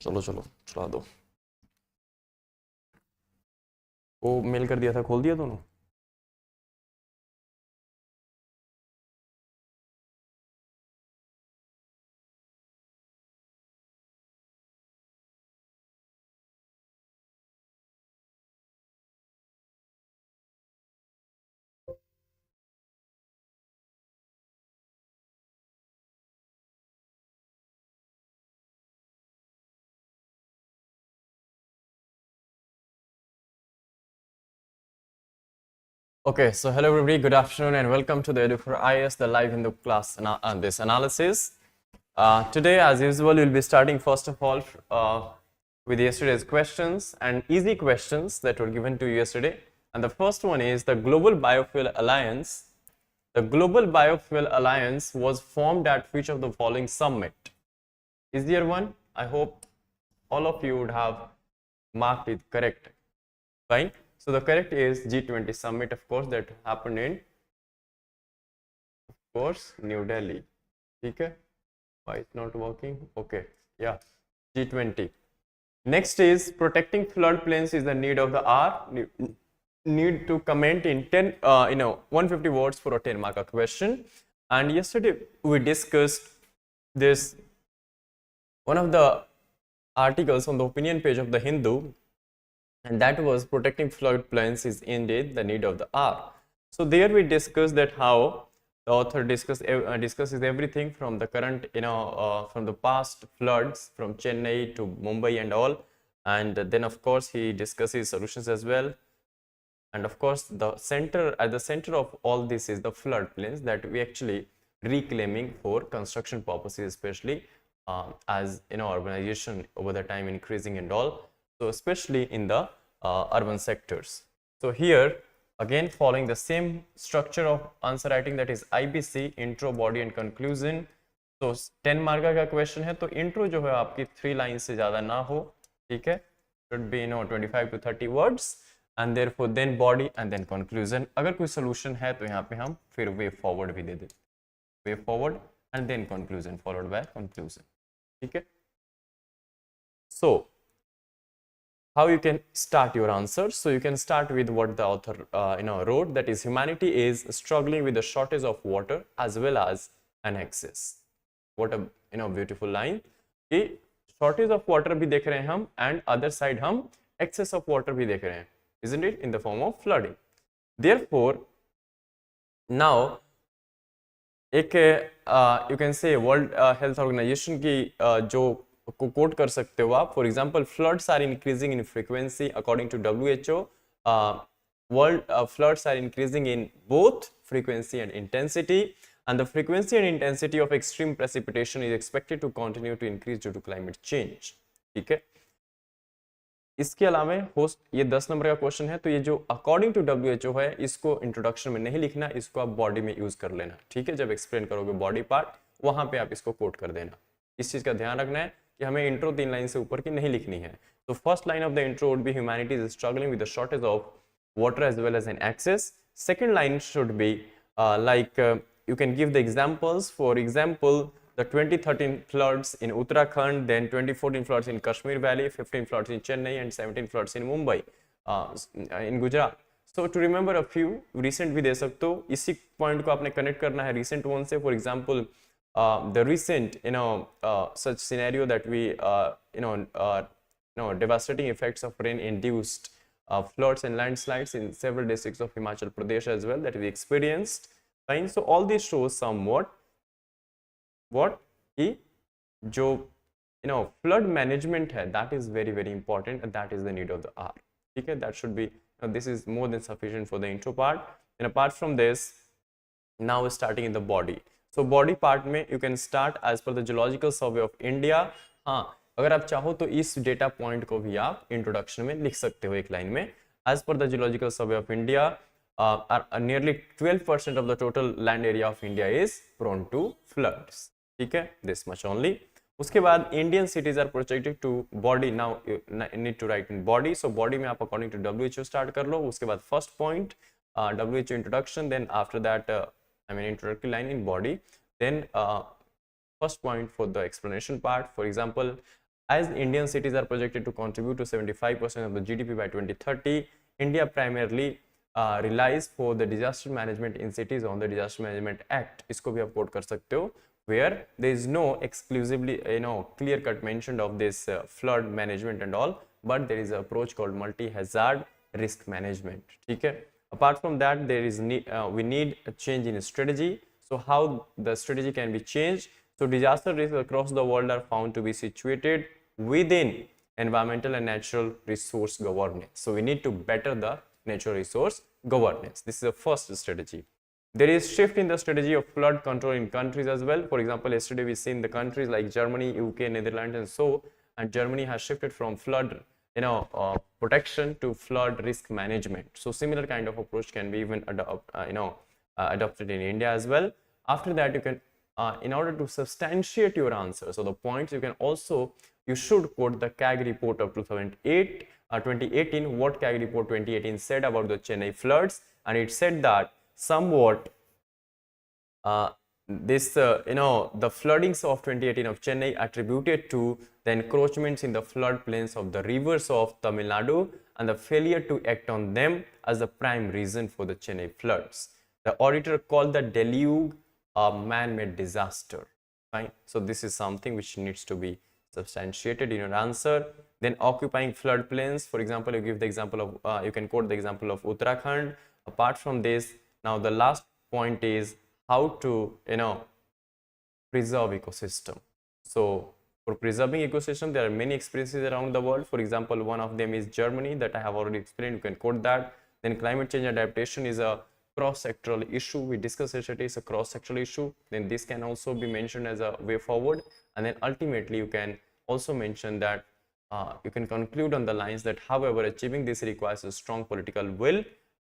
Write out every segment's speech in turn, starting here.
चलो चलो चला दो। वो मेल कर दिया था, खोल दिया दोनों? Okay, so hello everybody, good afternoon and welcome to the EduphoreIAS, the live Hindu class this analysis. Today, as usual, we'll be starting first of all with yesterday's questions and easy questions that were given to you yesterday. And the first one is the Global Biofuel Alliance. The Global Biofuel Alliance was formed at which of the following summit? Easier one. I hope all of you would have marked it correct. Fine. So the correct is G20 summit, of course, that happened in, of course, New Delhi. Okay. Why it's not working? Okay. Yeah. G20. Next is protecting floodplains is the need of the hour. Need to comment in 10, 150 words for a 10 mark question. And yesterday we discussed this, one of the articles on the opinion page of the Hindu, and that was protecting floodplains is indeed the need of the hour. So there we discussed that how the author discusses everything from the current, from the past floods from Chennai to Mumbai and all, and then of course he discusses solutions as well. And of course at the center of all this is the floodplains that we actually reclaiming for construction purposes, especially as urbanization over the time increasing and all. So especially in the urban sectors. So here again following the same structure of answer writing, that is IBC, intro, body and conclusion. So 10 mark का question है, तो intro जो है आपकी 3 line से ज्यादा ना हो, ठीक है, should be 25 to 30 words, and therefore then body and then conclusion. अगर कोई solution है तो यहाँ पे हम फिर way forward भी दे देते, way forward and then conclusion followed by conclusion, ठीक है. So how you can start your answers? So you can start with what the author wrote, that is humanity is struggling with the shortage of water as well as an excess. What a beautiful line कि shortage of water भी देख रहे हैं हम and other side हम excess of water भी देख रहे हैं, isn't it, in the form of flooding. Therefore now एक you can say World Health Organization की जो को कोट कर सकते हो आप. For example floods are increasing in frequency according to WHO. World floods are increasing in both frequency and intensity, and the frequency and intensity of extreme precipitation is expected to continue to increase due to climate change. ठीक है. इसके अलावा host ये 10 number का question है, तो ये जो अकॉर्डिंग टू WHO है इसको इंट्रोडक्शन में नहीं लिखना, इसको आप बॉडी में यूज कर लेना, ठीक है. जब एक्सप्लेन करोगे बॉडी पार्ट वहां पे आप इसको कोट कर देना. इस चीज का ध्यान रखना है कि हमें इंट्रो 3 लाइन से ऊपर की नहीं लिखनी है. तो first line of the intro would be humanity is struggling with the shortage of water as well as an access. Second line should be like you can give the examples. For example, the 2013 floods in Uttarakhand, then 2014 floods in Kashmir Valley, 15 floods in Chennai and 17 floods in Mumbai, in Gujarat. So to remember a few recent भी दे सकते हो. इसी point को आपने connect करना है recent one से. For example, the recent such scenario that we devastating effects of rain induced floods and landslides in several districts of Himachal Pradesh as well that we experienced. Fine. So all this shows somewhat what कि जो flood management है, that is very very important and that is the need of the hour. ठीक है. That should be this is more than sufficient for the intro part. And apart from this, now we're starting in the body. So body part में you can start as per the Geological Survey of India. हाँ, अगर आप चाहो तो इस data point को भी आप इंट्रोडक्शन में लिख सकते हो एक लाइन में. As per the Geological Survey of India, nearly 12% of the total land area of India is prone to floods. ठीक है, this much only. उसके बाद Indian cities are projected to body. Now you need to write in body. So body में आप according to WHO start कर लो. उसके बाद first point WHO introduction, then after that introductory line in body, then first point for the explanation part. For example, As Indian cities are projected to contribute to 75% of the GDP by 2030, India primarily relies for the disaster management in cities on the Disaster Management Act. इसको भी आप quote कर सकते हो, where there is no exclusively clear cut mention of this flood management and all, but there is an approach called multi-hazard risk management. ठीक है. Apart from that, there is we need a change in strategy. So how the strategy can be changed? So disaster risks across the world are found to be situated within environmental and natural resource governance. So we need to better the natural resource governance. This is the first strategy. There is shift in the strategy of flood control in countries as well. For example, yesterday we seen the countries like Germany, UK, Netherlands, and Germany has shifted from flood protection to flood risk management. So similar kind of approach can be even adopted in India as well. After that, you can in order to substantiate your answer, so the points you should quote the CAG report of 2018. What CAG report 2018 said about the Chennai floods, and it said that somewhat the floodings of 2018 of Chennai attributed to the encroachments in the floodplains of the rivers of Tamil Nadu and the failure to act on them as the prime reason for the Chennai floods. The auditor called the deluge a man-made disaster. Fine. So this is something which needs to be substantiated in your answer. Then occupying floodplains. For example, you give the example of you can quote the example of Uttarakhand. Apart from this, now the last point is how to preserve ecosystem. So for preserving ecosystem, there are many experiences around the world. For example, one of them is Germany that I have already explained. You can quote that. Then climate change adaptation is a cross-sectoral issue. We discussed yesterday, it's a cross-sectoral issue. Then this can also be mentioned as a way forward. And then ultimately you can also mention that you can conclude on the lines that however achieving this requires a strong political will,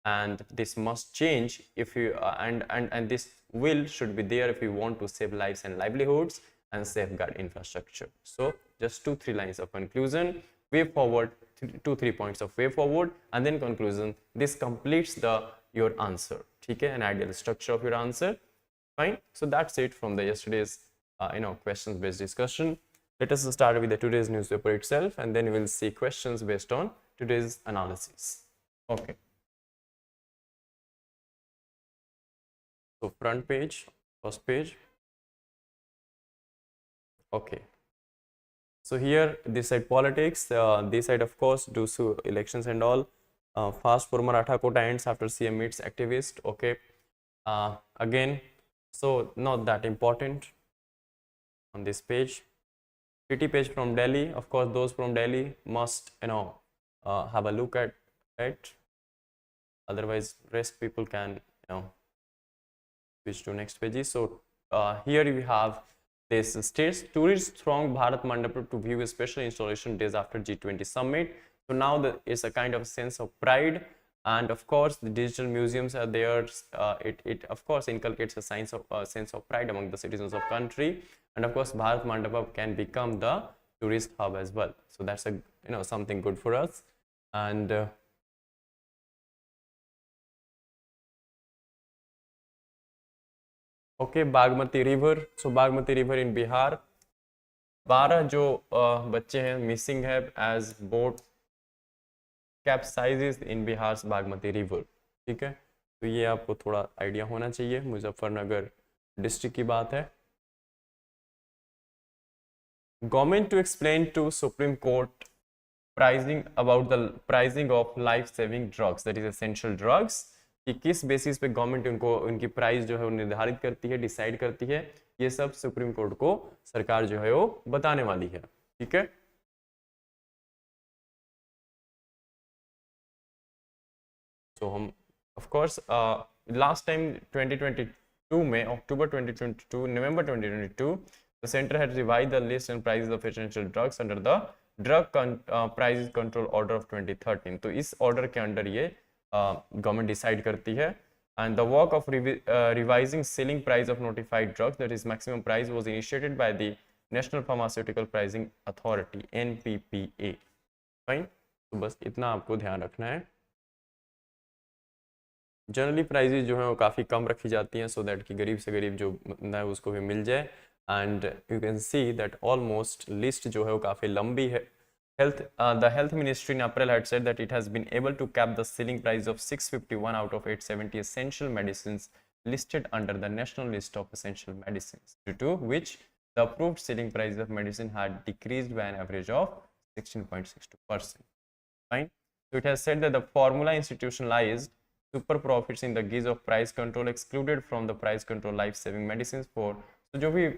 and this must change if you and this will should be there if you want to save lives and livelihoods and safeguard infrastructure. So just 2-3 lines of conclusion, way forward, 2-3 points of way forward, and then conclusion. This completes your answer. Okay, an ideal structure of your answer. Fine. So that's it from the yesterday's questions based discussion. Let us start with the today's newspaper itself, and then we will see questions based on today's analysis. Okay. So front page, first page. Okay. So here this side politics, this side of course due to elections and all. Fast for Maratha quota ends after CM meets activist. Okay. Again, so not that important on this page. PT page from Delhi. Of course, those from Delhi must have a look at it. Otherwise, rest people can switch to next pages. So here we have this states tourists throng Bharat Mandap to view a special installation days after G20 summit. So now it's a kind of sense of pride, and of course the digital museums are there. It of course inculcates a sense of pride among the citizens of country, and of course Bharat Mandap can become the tourist hub as well. So that's a something good for us. And okay, Bagmati River. So Bagmati River in Bihar, 12 जो बच्चे हैं missing है as boat कैप्साइजेस इन Bihar Bagmati river. ठीक है, तो ये आपको थोड़ा आइडिया होना चाहिए. मुजफ्फरनगर डिस्ट्रिक्ट की बात है. Government to explain to supreme court pricing about the pricing of life saving drugs that is essential drugs, कि किस बेसिस पे गवर्नमेंट उनकी प्राइस जो है वो निर्धारित करती है, डिसाइड करती है. ये सब सुप्रीम कोर्ट को सरकार जो है वो बताने वाली है. ठीक है, तो हम ऑफ कोर्स लास्ट टाइम 2022 में अक्टूबर 2022 नवंबर 2022 the centre had revised the list and prices of essential drugs under the drug price control order of 2013. तो इस ऑर्डर के अंडर ये गवर्नमेंट डिसाइड करती है. And the work of revising selling price of notified drugs, that is maximum price, was initiated by the National Pharmaceutical Pricing Authority (NPPA). Fine. तो बस इतना आपको ध्यान रखना है. जनरली प्राइजेज जो है वो काफ़ी कम रखी जाती हैं, सो दैट कि गरीब से गरीब जो बंदा है उसको भी मिल जाए. And you can see that almost list जो है वो काफ़ी लंबी है. The health ministry in April had said that it has been able to cap the selling price of 651 out of 870 essential medicines listed under the national list of essential medicines, due to which the approved selling price of medicine had decreased by an average of 16.62%. Fine. So it has said that the formula institutionalized super profits in the guise of price control excluded from the price control life-saving medicines for, so जो भी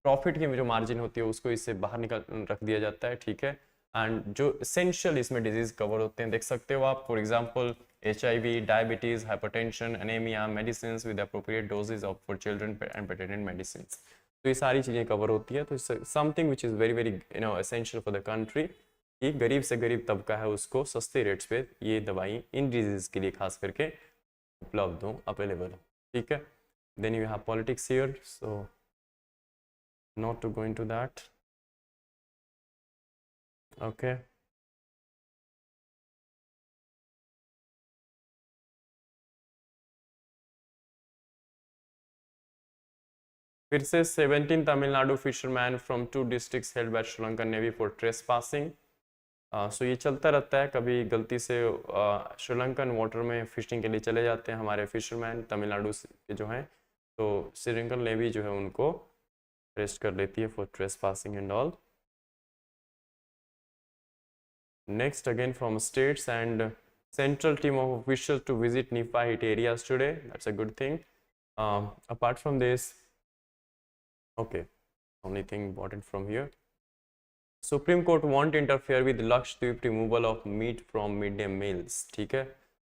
profit की जो margin होती है उसको इससे बाहर निकाल रख दिया जाता है. ठीक है. एंड जो एसेंशियल इसमें डिजीज कवर होते हैं देख सकते हो आप, for example HIV, diabetes, hypertension, anaemia, medicine with appropriate dosages of for children and patent medicine. तो ये सारी चीज़ें कवर होती है. तो something which is very very essential for the country कि गरीब से गरीब तबका है उसको सस्ते रेट्स पे ये दवाई इन डिजीज के लिए खास करके उपलब्ध हो, अवेलेबल हो. ठीक है. Then you have politics here, so not to go into that. Okay. फिर से 17 Tamil Nadu fisherman from 2 districts held by Sri Lankan navy for trespassing. So ये चलता रहता है, कभी गलती से श्रीलंकन वाटर में फिशिंग के लिए चले जाते हैं हमारे फिशरमैन तमिलनाडु के जो हैं, तो श्रीलंकन नेवी जो है उनको अरेस्ट कर लेती है for trespassing and all. Next, again from states and central team of officials to visit Nipah hit areas today. That's a good thing. Apart from this, okay, only thing important from here. Supreme Court won't interfere with Lakshadweep removal of meat from midday meals. ठीक है.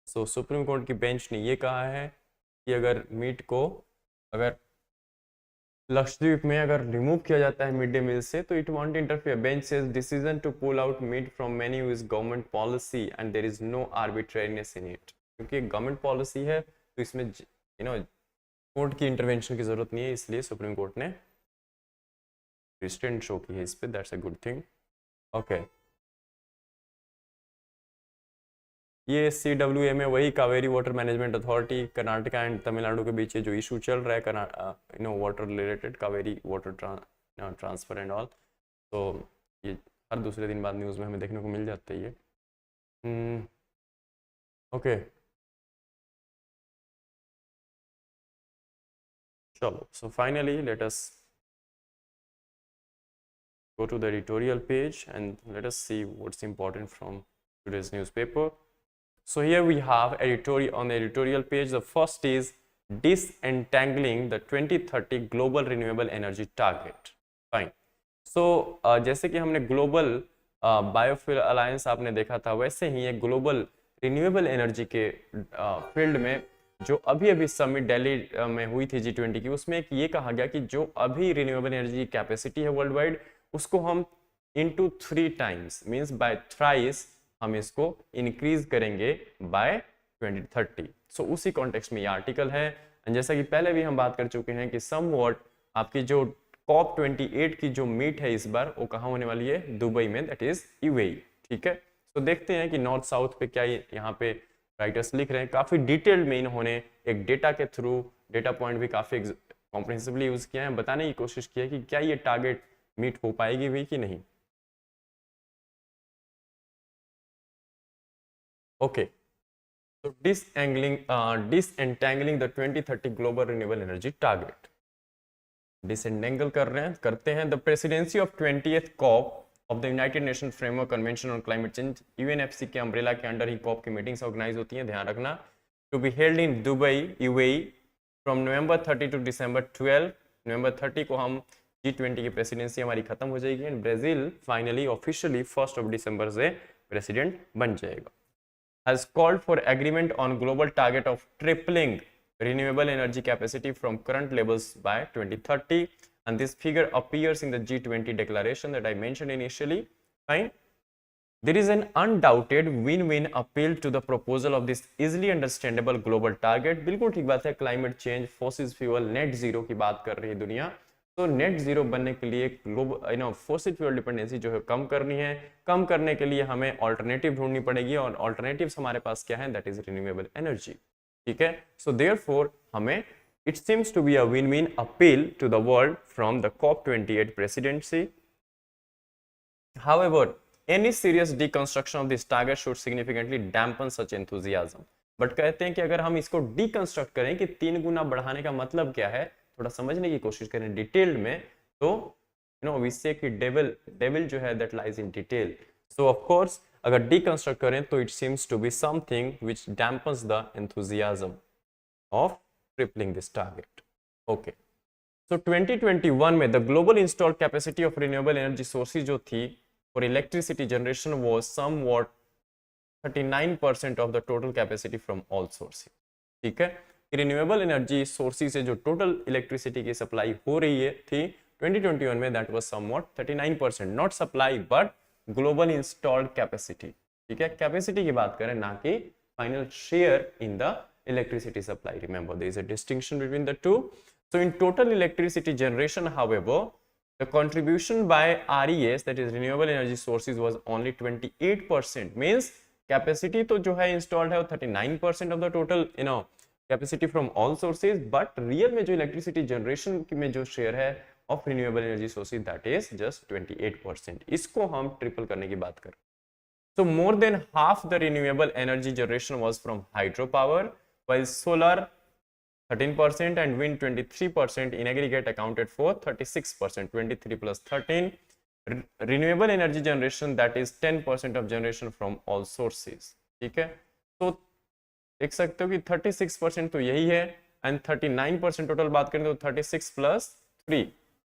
So Supreme Court की bench ने ये कहा है कि अगर meet को अगर लक्षद्वीप में अगर रिमूव किया जाता है मिड डे मील से तो it won't interfere. Bench says decision to pull out meat from menu is government policy and there is no arbitrariness in it. क्योंकि गवर्नमेंट पॉलिसी है तो इसमें कोर्ट की इंटरवेंशन की जरूरत नहीं है, इसलिए सुप्रीम कोर्ट ने रिस्ट्रेंट शो की है इस पे. That's a good thing. Okay. ये CWMA वही Kaveri water management authority Karnataka and Tamil Nadu के बीच जो इशू चल रहा है water related, Kaveri water transfer and all. तो ये हर दूसरे दिन बाद न्यूज़ में हमें देखने को मिल जाता है ये. ओके. चलो, so finally let us go to the editorial page and let us see what's important from today's newspaper. So here we have editorial on the editorial page. The first is disentangling the 2030 global renewable energy target. Fine. So जैसे कि हमने global biofuel alliance आपने देखा था, वैसे ही एक global renewable energy के field में जो अभी अभी समिट दिल्ली में हुई थी G20 की, उसमें एक ये कहा गया कि जो अभी रिन्यूएबल एनर्जी कैपेसिटी है वर्ल्ड वाइड उसको हम into 3 times means by thrice हम इसको इंक्रीज करेंगे बाय 2030. सो उसी कॉन्टेक्स्ट में ये आर्टिकल है. जैसा कि पहले भी हम बात कर चुके हैं कि समवॉट आपकी जो COP28 की जो मीट है इस बार वो कहाँ होने वाली है, दुबई में, दैट इज UAE. ठीक है. तो देखते हैं कि नॉर्थ साउथ पे क्या यहाँ पे राइटर्स लिख रहे हैं. काफी डिटेल्ड में इन्होंने एक डेटा के थ्रू डेटा पॉइंट भी काफी कॉम्प्रिहेंसिवली यूज किया है, बताने की कोशिश की है कि क्या ये टारगेट मीट हो पाएगी भी कि नहीं. ओके. तो disentangling the 2030 global renewable energy target. Disentangle करते हैं. The presidency of 20th COP of the United Nation framework convention on climate change, UNFC के अम्ब्रेला के अंडर ही COP की मीटिंग्स ऑर्गेनाइज होती हैं, ध्यान रखना. To be held in Dubai UAE from November 30 to December 12. November 30 को हम G20 की प्रेसिडेंसी हमारी खत्म हो जाएगी and Brazil finally officially 1 December से प्रेसिडेंट बन जाएगा. Has called for agreement on global target of tripling renewable energy capacity from current levels by 2030, and this figure appears in the G20 declaration that I mentioned initially. Fine. There is an undoubted win-win appeal to the proposal of this easily understandable global target. बिल्कुल ठीक बात है, climate change, fossil fuel, net zero की बात कर रही है दुनिया. तो नेट जीरो बनने के लिए ग्लोबल फॉसिल फ्यूल डिपेंडेंसी जो है कम करनी है. कम करने के लिए हमें ऑल्टरनेटिव ढूंढनी पड़ेगी और ऑल्टरनेटिव्स हमारे पास क्या है, दैट इज रिन्यूएबल एनर्जी. ठीक है. सो देयरफॉर हमें It seems to be a win-win appeal to the world from the COP28 presidency. However, any serious deconstruction of this target should significantly dampen such enthusiasm. But कहते हैं कि अगर हम इसको deconstruct करें कि 3 गुना बढ़ाने का मतलब क्या है, थोड़ा समझने की कोशिश करें डिटेल्ड में, तो वी से कि डेविल जो है that lies in detail. So of course अगर डीकंस्ट्रक्ट करें तो it seems to be something which dampens the enthusiasm of tripling this target. Okay, so 2021 में the global installed capacity of renewable energy sources जो थी for electricity generation was somewhat 39% of the total capacity from all sources. ठीक है, renewable energy sources से जो total electricity की supply हो रही है थी 2021 में, that was somewhat 39%, not supply but global installed capacity. ठीक है, कैपेसिटी की बात करें ना कि final share in the electricity supply. Remember, there is a distinction between the two. So in total electricity generation, however, the contribution by RES, that is renewable energy sources, was only 28%. Means capacity तो जो है installed है वो 39% of the total capacity from all sources, but real में जो electricity generation में जो share है of renewable energy sources, that is just 28%. इसको हम ट्रिपल करने की बात करें. So more than half the renewable energy generation was from hydropower, while solar 13% and wind 23% in aggregate accounted for 36%. 23 plus 13 renewable energy generation, that is 10% of generation from all sources. ठीक है, तो देख सकते हो कि 36% तो यही है एंड 39% टोटल बात करें तो 36 plus 3.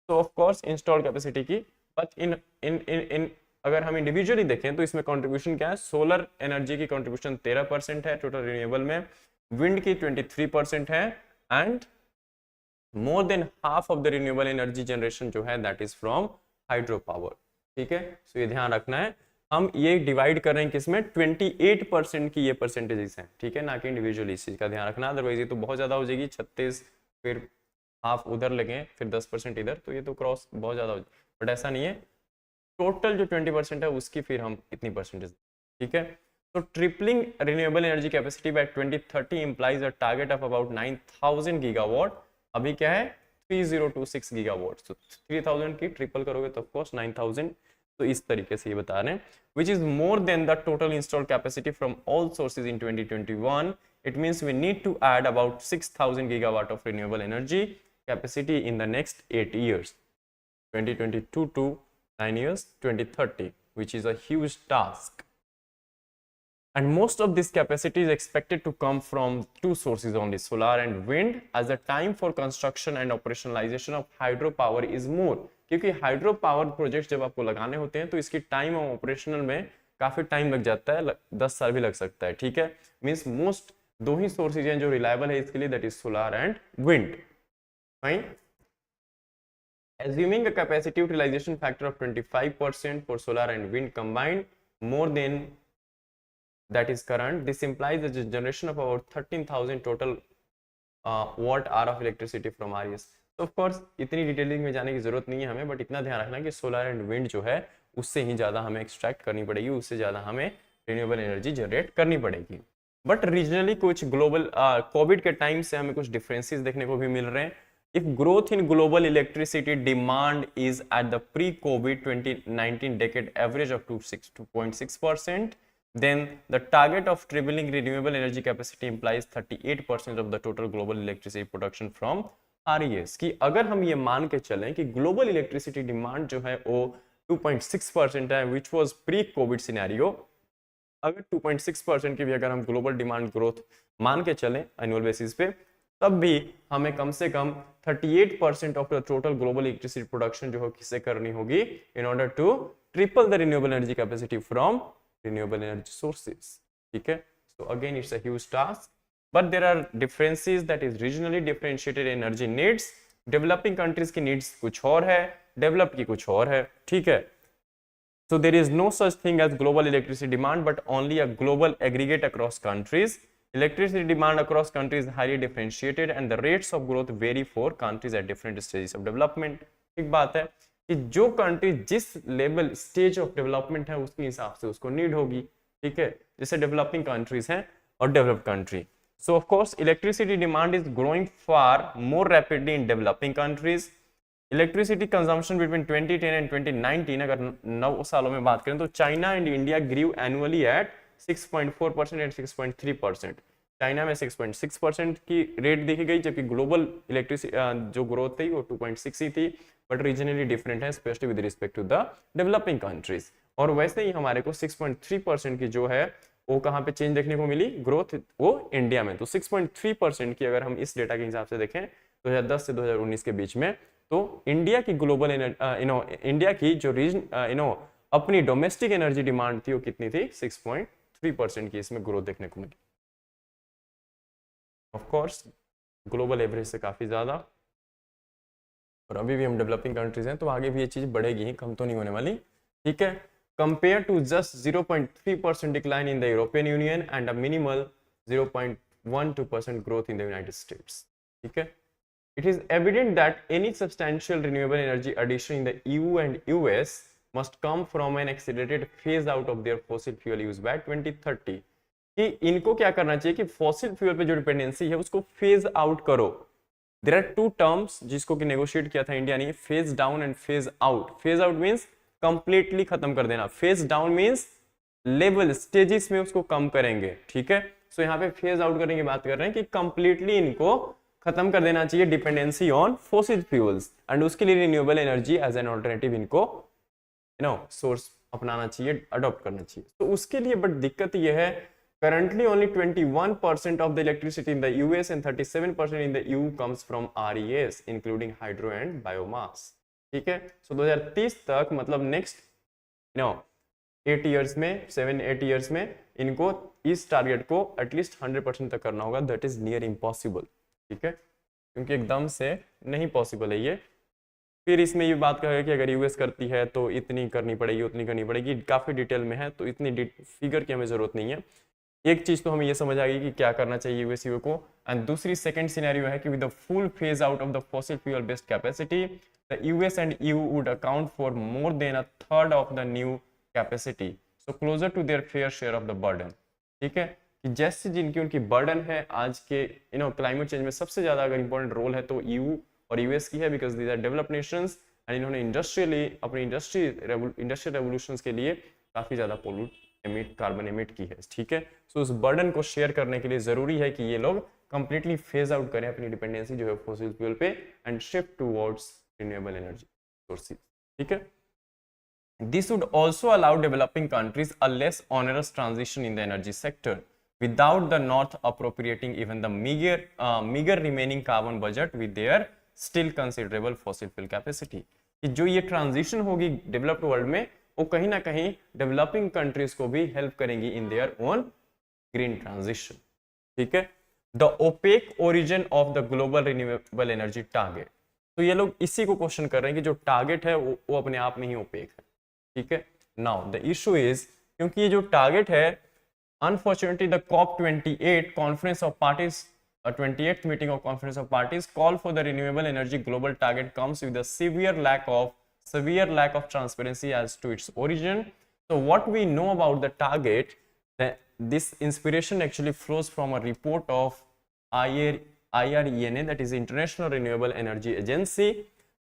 तो ऑफ कोर्स इंस्टॉल कैपेसिटी की, बट इन अगर हम इंडिविजुअली देखें तो इसमें कंट्रीब्यूशन क्या है, सोलर एनर्जी की कंट्रीब्यूशन 13% है टोटल रिन्यूएबल में, विंड की 23% है and more than half of the renewable energy generation जो है that is from hydro power. ठीक है, सो ये ध्यान रखना है, हम ये डिवाइड कर रहे हैं किसमें, 28% की ये परसेंटेजेस हैं. ठीक है, ना कि इंडिविजुअली, इस चीज का ध्यान रखना, अदरवाइज ये तो बहुत ज्यादा हो जाएगी, 36 फिर हाफ उधर लगे फिर 10% इधर, तो ये तो क्रॉस बहुत ज्यादा हो जाएगी. बट ऐसा नहीं है, टोटल जो 20% है उसकी फिर हम इतनी परसेंटेज. ठीक है, तो tripling renewable energy capacity by 2030 implies a target of about 9000 gigawatt. अभी क्या है 3026 गीगावाट. तो 3000 की ट्रिपल करोगे तो ऑफ कोर्स 9000. तो इस तरीके से ये बता रहे हैं, which is more than the total installed capacity from all sources in 2021. It means we need to add about 6000 gigawatt of renewable energy capacity in the next 8 years, 2022 to 9 years, 2030, which is a huge task. And most of this capacity is expected to come from two sources only, solar and wind, as the time for construction and operationalization of hydropower is more. क्योंकि hydro power project जब आपको लगाने होते हैं तो इसकी time और operational में काफी टाइम लग जाता है, 10 साल भी लग सकता है. ठीक है, मींस मोस्ट दो ही सोर्सेज हैं जो रिलायबल है इसके लिए, that is solar and wind. Fine. Assuming a capacity utilization factor of 25% for solar and wind combined, more than that is current, this implies the generation of about 13,000 total watt hour of electricity from RES. तो of course इतनी detailing में जाने की जरूरत नहीं है हमें, but इतना ध्यान रखना कि सोलर एंड विंड जो है उससे ही ज़्यादा हमें एक्सट्रैक्ट करनी पड़ेगी, उससे ज़्यादा हमें रिन्यूएबल एनर्जी जनरेट करनी पड़ेगी. बट रीजनली कुछ ग्लोबल कोविड के टाइम से हमें कुछ डिफरेंसेस देखने को भी मिल रहे हैं. If growth in global electricity demand is at the pre Covid 2019 decade average of 2.6%, then the target of tripling renewable energy capacity implies 38% of the total global electricity production from RES. कि अगर हम ये मान के चलें कि global electricity demand जो है वो 2.6% है, which was pre Covid scenario. अगर 2.6% की भी अगर हम ग्लोबल डिमांड ग्रोथ मान के चलें एनुअल बेसिस पे, तब भी हमें कम से कम 38% of the total global electricity production जो है किससे करनी होगी, in order to triple the renewable energy capacity from renewable energy sources. ठीक है, so again it's a huge task, but there are differences, that is regionally differentiated energy needs. Developing countries की needs कुछ और है, developed की कुछ और है. ठीक है, so there is no such thing as global electricity demand but only a global aggregate across countries. Electricity demand across countries is highly differentiated and the rates of growth vary for countries at different stages of development. एक बात है कि जो country जिस level stage of development है उसके हिसाब से उसको नीड होगी. ठीक है, जैसे डेवलपिंग कंट्रीज हैं और developed country. So of course electricity demand is growing far more rapidly in developing countries. Electricity consumption between 2010 and 2019 अगर 9 सालों में बात करें तो China and India grew annually at 6.4% and 6.3%. China में 6.6% की रेट देखी गई, जबकि ग्लोबल इलेक्ट्रिसिटी जो ग्रोथ थी वो 2.6 ही थी, बट रीजनली डिफरेंट है specially with respect to the developing countries. और वैसे ही हमारे को 6.3% की जो है वो कहाँ पे चेंज देखने को मिली ग्रोथ, वो इंडिया में. तो 6.3% की अगर हम इस डेटा के हिसाब से देखें 2010 से 2019 के बीच में, तो इंडिया की ग्लोबल इंडिया की जो रीजन अपनी डोमेस्टिक एनर्जी डिमांड थी वो कितनी थी 6.3% की इसमें ग्रोथ देखने को मिली. ऑफ कोर्स ग्लोबल एवरेज से काफी ज्यादा, और अभी भी हम डेवलपिंग कंट्रीज हैं तो आगे भी ये चीज बढ़ेगी, कम तो नहीं होने वाली. ठीक है, compare to just 0.3% decline in the European Union and a minimal 0.12% growth in the United States. ठीक है, it is evident that any substantial renewable energy addition in the EU and US must come from an accelerated phase out of their fossil fuel use by 2030. कि इनको क्या करना चाहिए कि fossil fuel पे जो डिपेंडेंसी है उसको फेज आउट करो. देयर आर टू टर्म्स जिसको कि नेगोशिएट किया था इंडिया ने, phase down and phase out. Phase out means completely खत्म कर देना, phase down means level stages में उसको कम करेंगे. ठीक है, सो यहाँ पे फेज आउट करने की बात कर रहे हैं कि कंप्लीटली इनको खत्म कर देना चाहिए dependency on fossil fuels, and उसके लिए renewable energy as an alternative इनको सोर्स अपनाना चाहिए, अडॉप्ट करना चाहिए. तो उसके लिए बट दिक्कत ये है, currently only 21% of the electricity in the US and 37% in the EU comes from RES including hydro and biomass. ठीक है, सो 2030 तक मतलब नेक्स्ट 8 ईयर्स में 7-8 ईयर्स में इनको इस टारगेट को एटलीस्ट 100% तक करना होगा. That is near impossible. ठीक है, क्योंकि एकदम से नहीं पॉसिबल है ये. फिर इसमें ये बात करेगा कि अगर यूएस करती है तो इतनी करनी पड़ेगी, उतनी करनी पड़ेगी, काफी डिटेल में है, तो इतनी फिगर की हमें जरूरत नहीं है. एक चीज तो हमें ये समझ आ गई कि क्या करना चाहिए यूएस को. एंड दूसरी सेकंड सिनेरियो है कि with the full phase out of the fossil fuel based capacity the US and EU would account for more than 1/3 of the new capacity, so closer to their fair share of the burden. ठीक है, कि जैसे जिनकी उनकी burden है आज के climate change में सबसे ज्यादा अगर इंपॉर्टेंट रोल है तो ईयू और यूएस की है, because these are developed nations and इन्होंने इंडस्ट्रियली अपनी इंडस्ट्रियल रेवोल्यूशंस के लिए काफी ज्यादा कार्बन एमिट की है. ठीक है, सो उस बर्डन को शेयर करने के लिए जरूरी है कि ये लोग कंप्लीटली फेज आउट करें अपनी डिपेंडेंसी जो है फॉसिल फ्यूल पे and shift towards renewable energy sources. ठीक है, this would also allow developing countries a less onerous transition in the energy sector without the north appropriating even the meager remaining carbon budget with their still considerable fossil fuel capacity. कि जो ये transition होगी developed world में वो कहीं ना कहीं developing countries को भी हेल्प करेंगी in their own green transition. ठीक है, the OPEC origin of the global renewable energy target. तो ये लोग इसी को क्वेश्चन कर रहे हैं कि जो टारगेट है वो अपने आप में ही ओपेक है. ठीक है, नाउ द इशू इज क्योंकि ये जो टारगेट है unfortunately the COP28 conference of parties 28th meeting of conference of parties call for the renewable energy global target comes with a severe lack of transparency as to its origin. So what we know about the target, that this inspiration actually flows from a report of IRENA, that is International Renewable Energy Agency,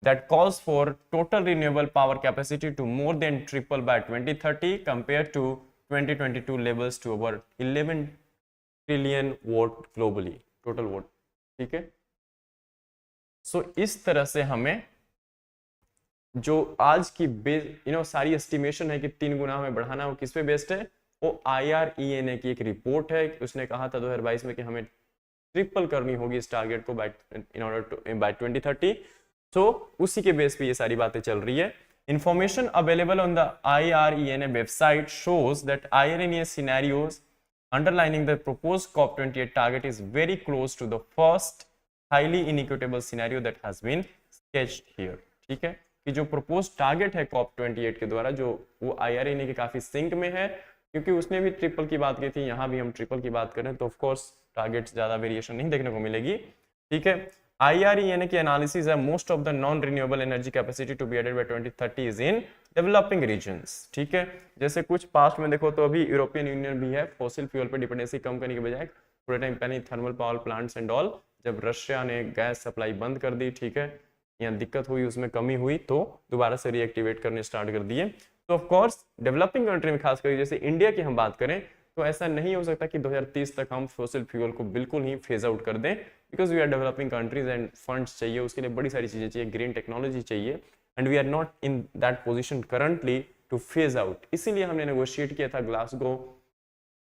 that calls for total renewable power capacity to more than triple by 2030 compared to 2022 levels to over 11 trillion watt globally, total watt. ठीक है, सो इस तरह से हमें जो आज की सारी एस्टिमेशन है कि 3 गुना हमें बढ़ाना, वो किस पे बेस्ड है, वो IRENA की एक रिपोर्ट है. उसने कहा था 2022 में कि हमें ट्रिपल करनी होगी इस टारगेट को बाय 2030. तो उसी के बेस पे ये सारी बातें चल रही है. Information available on the IRENA website shows that IRENA scenarios underlining the proposed COP28 target is very close to the first highly inequitable scenario that has been sketched here. ठीक है, कि जो प्रपोज टारगेट है COP28 के द्वारा जो वो IRENA के काफी सिंक में है, क्योंकि उसने भी ट्रिपल की बात की थी, यहाँ भी हम ट्रिपल की बात करें तो ऑफ कोर्स टारगेट ज्यादा वेरिएशन नहीं देखने को मिलेगी. ठीक है, IRENA की एनालिसिस है most of the non renewable energy capacity to be added by 2030 is in developing regions. ठीक है, जैसे कुछ पास्ट में देखो तो अभी यूरोपियन यूनियन भी है फॉसिल फ्यूल पे डिपेंडेंसी कम करने के बजाय थोड़े टाइम पहले thermal power plants and all, जब रशिया ने गैस सप्लाई बंद कर दी, ठीक है, या दिक्कत हुई, उसमें कमी हुई, तो दोबारा से रीएक्टिवेट करने स्टार्ट कर दिए। तो ऑफ कोर्स डेवलपिंग कंट्री में खास करके जैसे इंडिया की हम बात करें तो ऐसा नहीं हो सकता कि 2030 तक हम फॉसिल फ्यूल को बिल्कुल ही फेज आउट कर दें, because we are developing countries and funds चाहिए, उसके लिए बड़ी सारी चीजें चाहिए, ग्रीन टेक्नोलॉजी चाहिए, and we are not in that position currently to phase out. इसीलिए हमने नेगोशिएट किया था ग्लासगो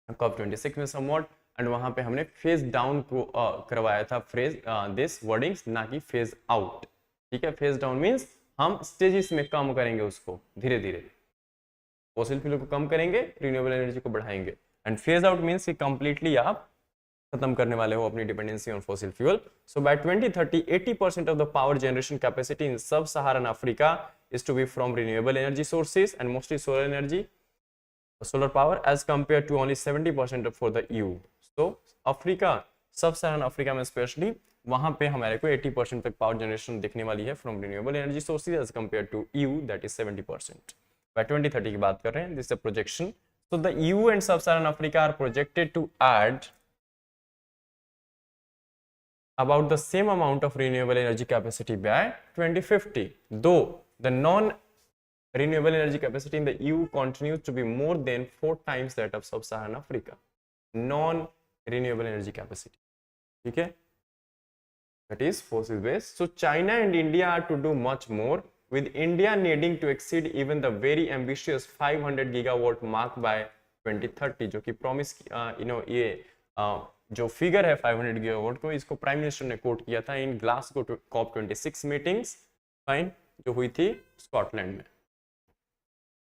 COP26 में समवॉट, एंड वहां पे हमने फेज डाउन को करवाया था फ्रेज दिस वर्डिंग्स, ना कि फेज आउट, ठीक है। फेज डाउन मींस हम स्टेजेस में कम करेंगे उसको, धीरे धीरे फॉसिल फ्यूल को कम करेंगे, रिन्यूएबल एनर्जी को बढ़ाएंगे, एंड फेज आउट मींस कि कंप्लीटली आप खत्म करने वाले हो अपनी dependency on fossil fuel. So by 2030 80% of the power generation capacity in sub Saharan Africa is to be from renewable energy sources and mostly solar energy, solar power, as compared to only 70% for the EU. So Africa, सब Saharan Africa में specially वहां पे हमारे को 80% तक power generation दिखने वाली है from renewable energy sources as compare to EU that is 70%। By 2030 की बात कर रहे हैं, this is a projection. So the EU and sub Saharan Africa are projected to add about the same amount of renewable energy capacity by 2050, though the non-renewable energy capacity in the EU continues to be more than 4 times that of sub-Saharan Africa. Non-renewable energy capacity, ठीक है, that is fossil based. So China and India are to do much more, with India needing to exceed even the very ambitious 500 gigawatt mark by 2030, जो कि promise ये जो figure है 500 gigawatt को, इसको prime minister ने कोट किया था इन ग्लासगो COP26 मीटिंग्स, फाइन, जो हुई थी स्कॉटलैंड में।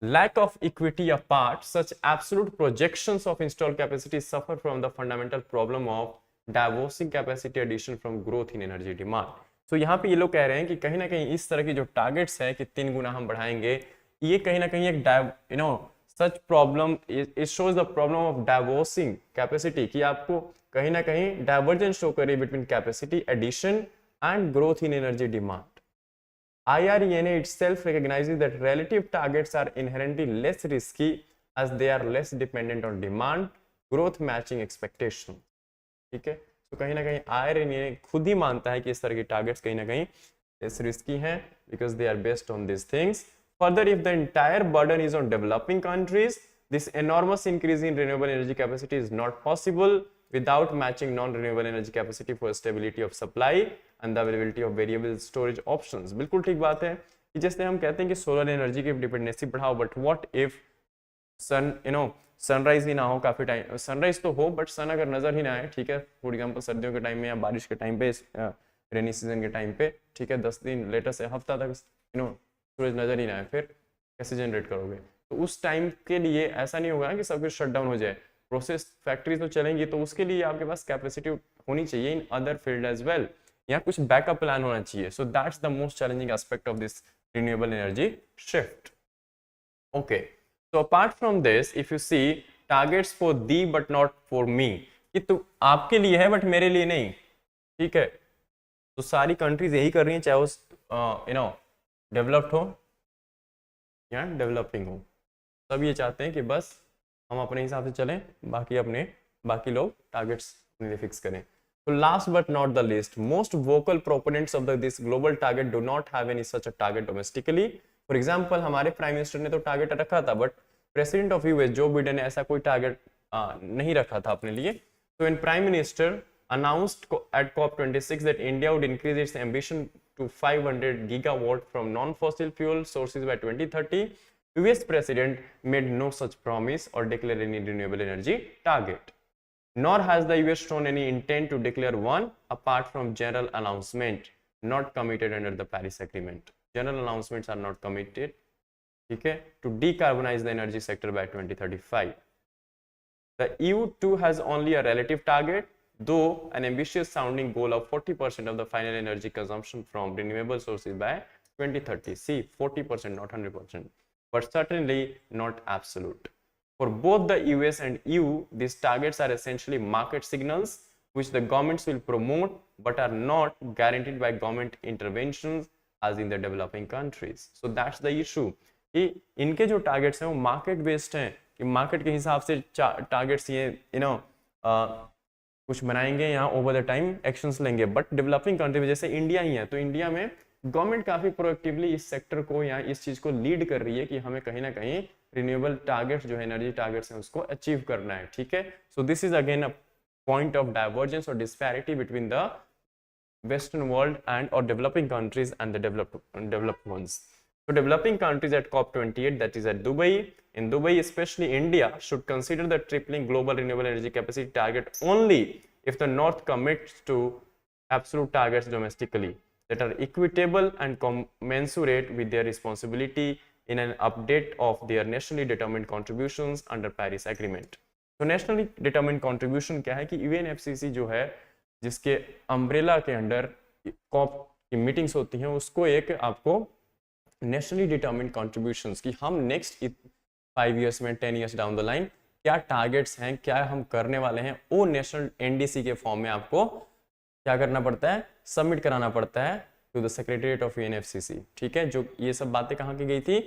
Lack of equity apart, such absolute projections of installed capacity suffer from the fundamental problem of divorcing capacity addition from growth in energy demand. So यहाँ पे ये लोग कह रहे हैं कि कहीं ना कहीं इस तरह की जो टारगेट्स है कि 3 गुना हम बढ़ाएंगे, ये कहीं ना कहीं एक such problem it shows the problem of divorcing capacity, कि आपको कहीं ना कहीं डाइवर्जेंस शो करे between capacity addition and growth in energy demand. IRENA itself recognizes that relative targets are inherently less risky as they are less dependent on demand growth matching expectation, ठीक है। तो कहीं ना कहीं IRENA खुद ही मानता है कि इस तरह की टारगेट्स कहीं ना कहीं less risky हैं because they are based on these things. Further, if the entire burden is on developing countries, this enormous increase in renewable energy capacity is not possible without matching non-renewable energy capacity for stability of supply and the availability of variable storage options. बिल्कुल ठीक बात है कि जैसे हम कहते हैं कि सोलर एनर्जी की डिपेंडेंसी बढ़ाओ, but what if sun sunrise ही ना हो काफी टाइम, सनराइज तो हो बट सन अगर नजर ही ना आए, ठीक है, फॉर एग्जांपल सर्दियों के टाइम में या बारिश के टाइम पे, रेनी सीजन के टाइम पे, ठीक है, 10 दिन लेटर से हफ्ता तक सूरज नजर ही ना आए, फिर कैसे जनरेट करोगे? तो उस टाइम के लिए ऐसा नहीं होगा कि सब कुछ शट डाउन हो जाए, प्रोसेस फैक्ट्री तो चलेंगी, तो उसके लिए आपके पास कैपेसिटी होनी चाहिए in other field as well, या कुछ बैकअप प्लान होना चाहिए। So that's the most challenging aspect of this renewable energy shift. Okay, so apart from this, if you see targets for the but not for me, कि तो आपके लिए है but मेरे लिए नहीं, ठीक है। तो सारी कंट्रीज यही कर रही हैं, चाहे वो डेवलप्ड हो या डेवलपिंग हो, सब ये चाहते हैं कि बस हम अपने हिसाब से चलें, बाकी लोग टारगेट्स फिक्स करें। तो last but not the list, most vocal proponents of this global target do not have any such a target domestically. For example, हमारे प्राइम मिनिस्टर ने तो टारगेट रखा था, but president of US Joe Biden ने ऐसा कोई target नहीं रखा था अपने लिए। तो इन prime minister announced at COP26 that India would increase its ambition to 500 gigawatt from non-fossil fuel sources by 2030. US President made no such promise or declare any renewable energy target. Nor has the US shown any intent to declare one apart from general announcement not committed under the Paris Agreement. General announcements are not committed, okay, to decarbonize the energy sector by 2035. The EU too has only a relative target, though an ambitious sounding goal of 40% of the final energy consumption from renewable sources by 2030. See, 40%, not 100%, but certainly not absolute. For both the US and EU, these targets are essentially market signals which the governments will promote but are not guaranteed by government interventions as in the developing countries. So that's the issue कि इनके जो targets हैं वो market based हैं, कि market के हिसाब से टारगेट्स ये कुछ बनाएंगे यहाँ ओवर द टाइम एक्शंस लेंगे। बट डेवलपिंग कंट्री में जैसे इंडिया ही है, तो इंडिया में गवर्नमेंट काफी प्रोएक्टिवली इस सेक्टर को या इस चीज को लीड कर रही है कि हमें कहीं ना कहीं रिन्यूएबल टारगेट्स जो है एनर्जी टारगेट्स हैं उसको अचीव करना है, ठीक है। So this is again a point of divergence और disparity between the Western world and or developing countries and the developed ones. So developing countries at COP28, that is at Dubai. In Dubai, especially India, should consider the tripling global renewable energy capacity target only if the North commits to absolute targets domestically that are equitable and commensurate with their responsibility in an update of their nationally determined contributions under Paris Agreement. So nationally determined contribution क्या है कि UNFCCC जो है जिसके umbrella के under corp की meetings होती हैं, उसको एक आपको नेशनली डिटर्मिन्ड कॉन्ट्रीब्यूशंस की हम नेक्स्ट 5 ईयर्स में 10 ईयर्स डाउन द लाइन क्या टारगेट्स हैं, क्या हम करने वाले हैं, वो नेशनल एनडीसी के फॉर्म में आपको क्या करना पड़ता है, सबमिट कराना पड़ता है to the secretariat of UNFCCC, ठीक है। जो ये सब बातें कहाँ की गई थी,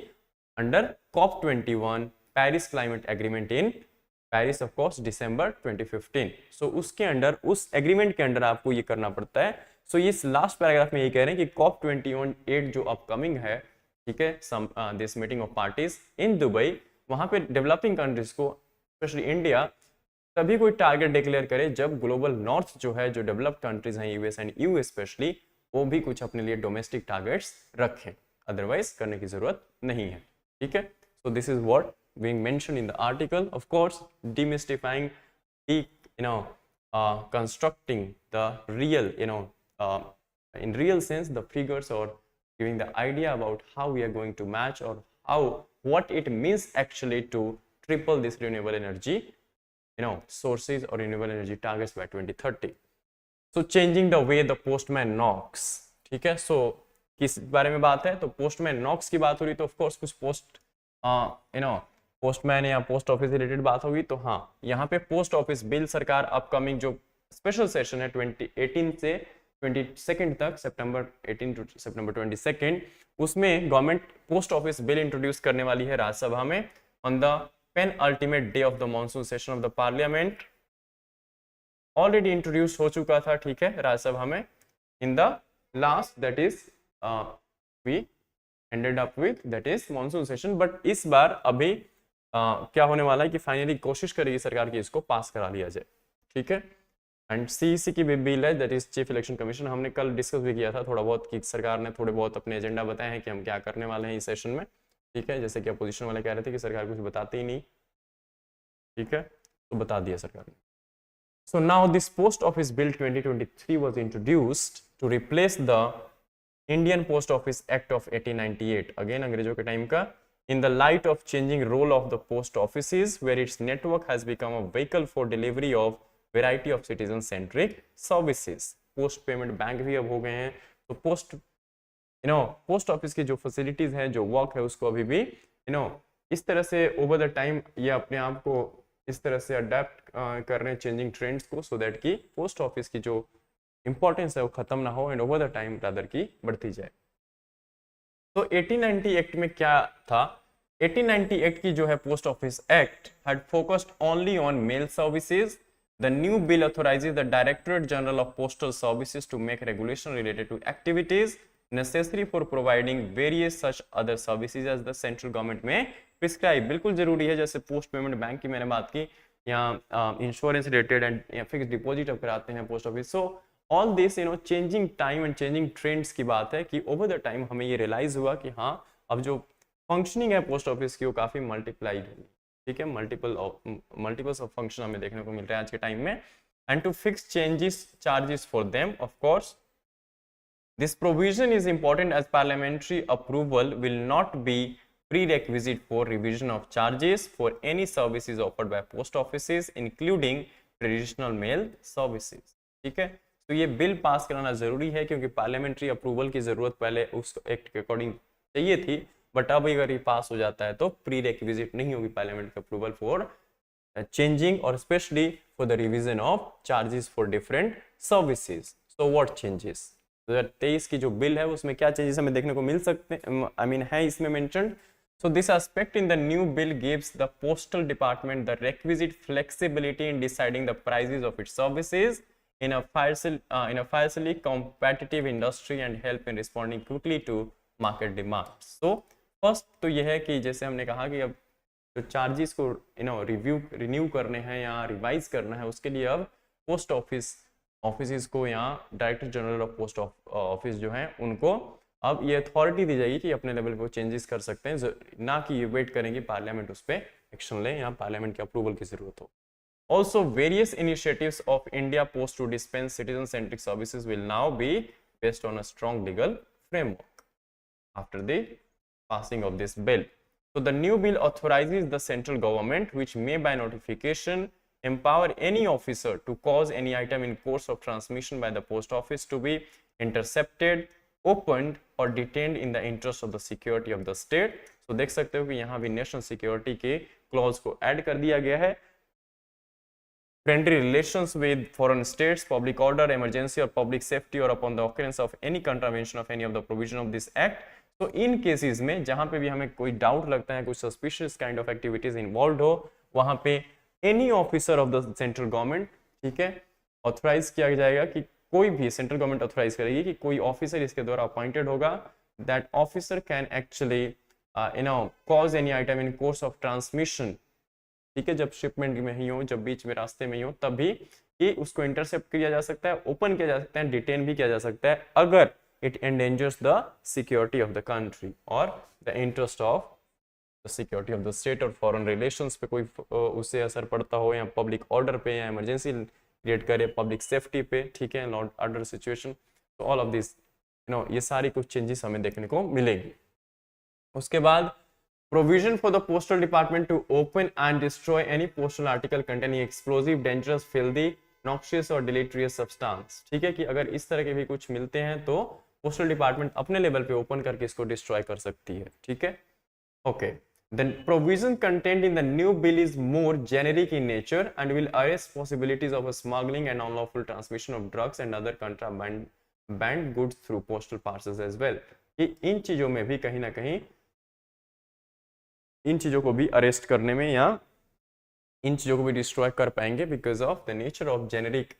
under COP21 Paris climate agreement in Paris of course December 2015। So उसके अंडर, उस एग्रीमेंट के अंडर आपको ये करना पड़ता है। सो ये लास्ट पैराग्राफ में ये कह रहे हैं कि COP28 जो अपकमिंग है, ठीक है, this meeting of parties in Dubai, वहां पे डेवलपिंग कंट्रीज को स्पेशली इंडिया तभी कोई टारगेट डिक्लेयर करे जब ग्लोबल नॉर्थ जो है, जो डेवलप्ड कंट्रीज हैं यूएस एंड ईयू स्पेशली, वो भी कुछ अपने लिए डोमेस्टिक टारगेट्स रखें, अदरवाइज करने की जरूरत नहीं है, ठीक है। So this is what being mentioned in the article, of course demystifying the constructing the real in real sense the figures, or giving the idea about how we are going to match, or what it means actually to triple this renewable energy sources or renewable energy targets by 2030. So changing the way the postman knocks, ठीक है। so किस बारे में बात है, तो postman knocks की बात हो रही, तो of course कुछ पोस्टमैन या पोस्ट ऑफिस रिलेटेड बात होगी। तो हाँ, यहाँ पे पोस्ट ऑफिस बिल सरकार अपकमिंग जो स्पेशल सेशन है 2018 से 22 तक, सितंबर 18 टू सितंबर 22, उसमें government post office bill introduce करने वाली है राज्यसभा में on the penultimate day of the monsoon session of the parliament. Already introduce हो चुका था, ठीक है, राज्यसभा में in the last, that is we ended up with that is monsoon session. But इस बार अभी क्या होने वाला है कि फाइनली कोशिश करेगी सरकार की इसको पास करा लिया जाए, ठीक है। एंड सीईसी की भी बिल है, that is chief election commission, हमने कल डिस्कस भी किया था थोड़ा बहुत कि सरकार ने थोड़े बहुत अपने एजेंडा बताए हैं कि हम क्या करने वाले हैं इस सेशन में, ठीक है। जैसे कि अपोजिशन वाले कह रहे थे कि सरकार कुछ बताती ही नहीं, ठीक है, तो बता दिया सरकार ने। So now this post office bill 2023 was introduced to replace the Indian post office act of 1898, again अंग्रेजों के टाइम का, in the light of changing role of the post offices, where its network has become a vehicle for delivery of variety of citizen centric services. Post payment bank भी अब हो गए हैं, तो post office की जो facilities हैं, जो वर्क है, उसको अभी भी इस तरह से ओवर द टाइम ये अपने आप को इस तरह से अडेप्ट कर रहे हैं चेंजिंग ट्रेंड्स को, सो दैट कि पोस्ट ऑफिस की जो इंपॉर्टेंस है वो खत्म ना हो and over the time rather की बढ़ती जाए। तो 1890 एक्ट में क्या था, 1890 एक्ट की जो है post office act had focused only on mail services. The new bill authorizes the Directorate General of Postal Services to make regulation related to activities necessary for providing various such other services as the central government में prescribe। बिल्कुल जरूरी है, जैसे post payment bank की मैंने बात की, यहाँ insurance related and fix deposit अब कराते हैं post office. So all this changing time and changing trends की बात है कि ओवर द टाइम हमें ये रियलाइज हुआ कि हाँ, अब जो फंक्शनिंग है पोस्ट ऑफिस की वो काफी मल्टीप्लाइड है, ठीक है, मल्टीपल्स ऑफ फंक्शन हमें देखने को मिल रहा है आज के टाइम में। And to fix changes charges for them, of course this provision is important as parliamentary approval will not be prerequisite for revision of charges for any services offered by post offices including traditional mail services, ठीक है। तो ये bill pass कराना जरूरी है क्योंकि parliamentary approval की जरूरत पहले उस एक्ट के अकॉर्डिंग चाहिए थी, बट अब अगर ये पास हो जाता है तो प्री रेक्विजिट नहीं होगी पार्लियामेंट का अप्रूवल फॉर चेंजिंग और specially for the revision of charges for different services. So what changes, 2023 की जो बिल है उसमें क्या चेंजेस हमें देखने को मिल सकते हैं, आई मीन है इसमें mentioned. So this aspect in the new bill gives the postal department the requisite flexibility in deciding the prices of its services in a fiercely competitive industry and help in responding quickly to market demands. So first तो यह है कि जैसे हमने कहा कि अब जो चार्जेस को रिन्यू करने हैं या रिवाइज करना है, उसके लिए अब पोस्ट ऑफिस को या director general of post office जो है उनको अब ये अथॉरिटी दी जाएगी कि अपने लेवल पे वो चेंजेस कर सकते हैं, ना कि ये वेट करेंगे पार्लियामेंट उस पर एक्शन ले या पार्लियामेंट के अप्रूवल की जरूरत हो. Also, various initiatives of India Post to dispense citizen-centric services will now be based on a strong legal framework after the passing of this bill. So, the new bill authorizes the central government, which may by notification empower any officer to cause any item in course of transmission by the post office to be intercepted, opened or detained in the interest of the security of the state. So, देख सकते हो कि यहाँ भी national security के clause को add कर दिया गया है. Friendly relations with foreign states, public order, emergency or public safety or upon the occurrence of any contravention of any of the provision of this act. So in cases में जहाँ पे भी हमें कोई डाउट लगता है, कोई suspicious kind of activities involved हो, वहाँ पे any officer of the central government, ठीक है, ऑथराइज किया जाएगा कि कोई भी सेंट्रल गवर्नमेंट ऑथराइज करेगी कि कोई ऑफिसर इसके द्वारा अपॉइंटेड होगा, that officer can actually cause any item in course of transmission, ठीक है, जब शिपमेंट में ही हो, जब बीच में रास्ते में ही हो, तभी कि उसको इंटरसेप्ट किया जा सकता है, ओपन किया जा सकता है, डिटेन भी किया जा सकता है अगर it endangers the security of the country और the interest of the security of the state और फॉरेन रिलेशंस पे कोई उससे असर पड़ता हो, या पब्लिक ऑर्डर पे, या इमरजेंसी क्रिएट करे, पब्लिक सेफ्टी पे, ठीक है, लॉ ऑर्डर सिचुएशन. तो ऑल ऑफ दिस ये सारी कुछ चेंजेस हमें देखने को मिलेगी. उसके बाद provision for the postal department to open and destroy any postal article containing explosive, dangerous, filthy, noxious or deleterious substance. ठीक है, कि अगर इस तरह के भी कुछ मिलते हैं तो पोस्टल डिपार्टमेंट अपने लेवल पे ओपन करके इसको डिस्ट्रॉय कर सकती है. ठीक है, okay. Then provision contained in the new bill is more generic in nature and will arrest possibilities of a smuggling and unlawful transmission of drugs and other contraband goods through postal parcels as well. कि इन चीजों में भी कहीं ना कहीं इन चीजों को भी अरेस्ट करने में या इन चीजों को भी डिस्ट्रॉय कर पाएंगे because of the nature of generic.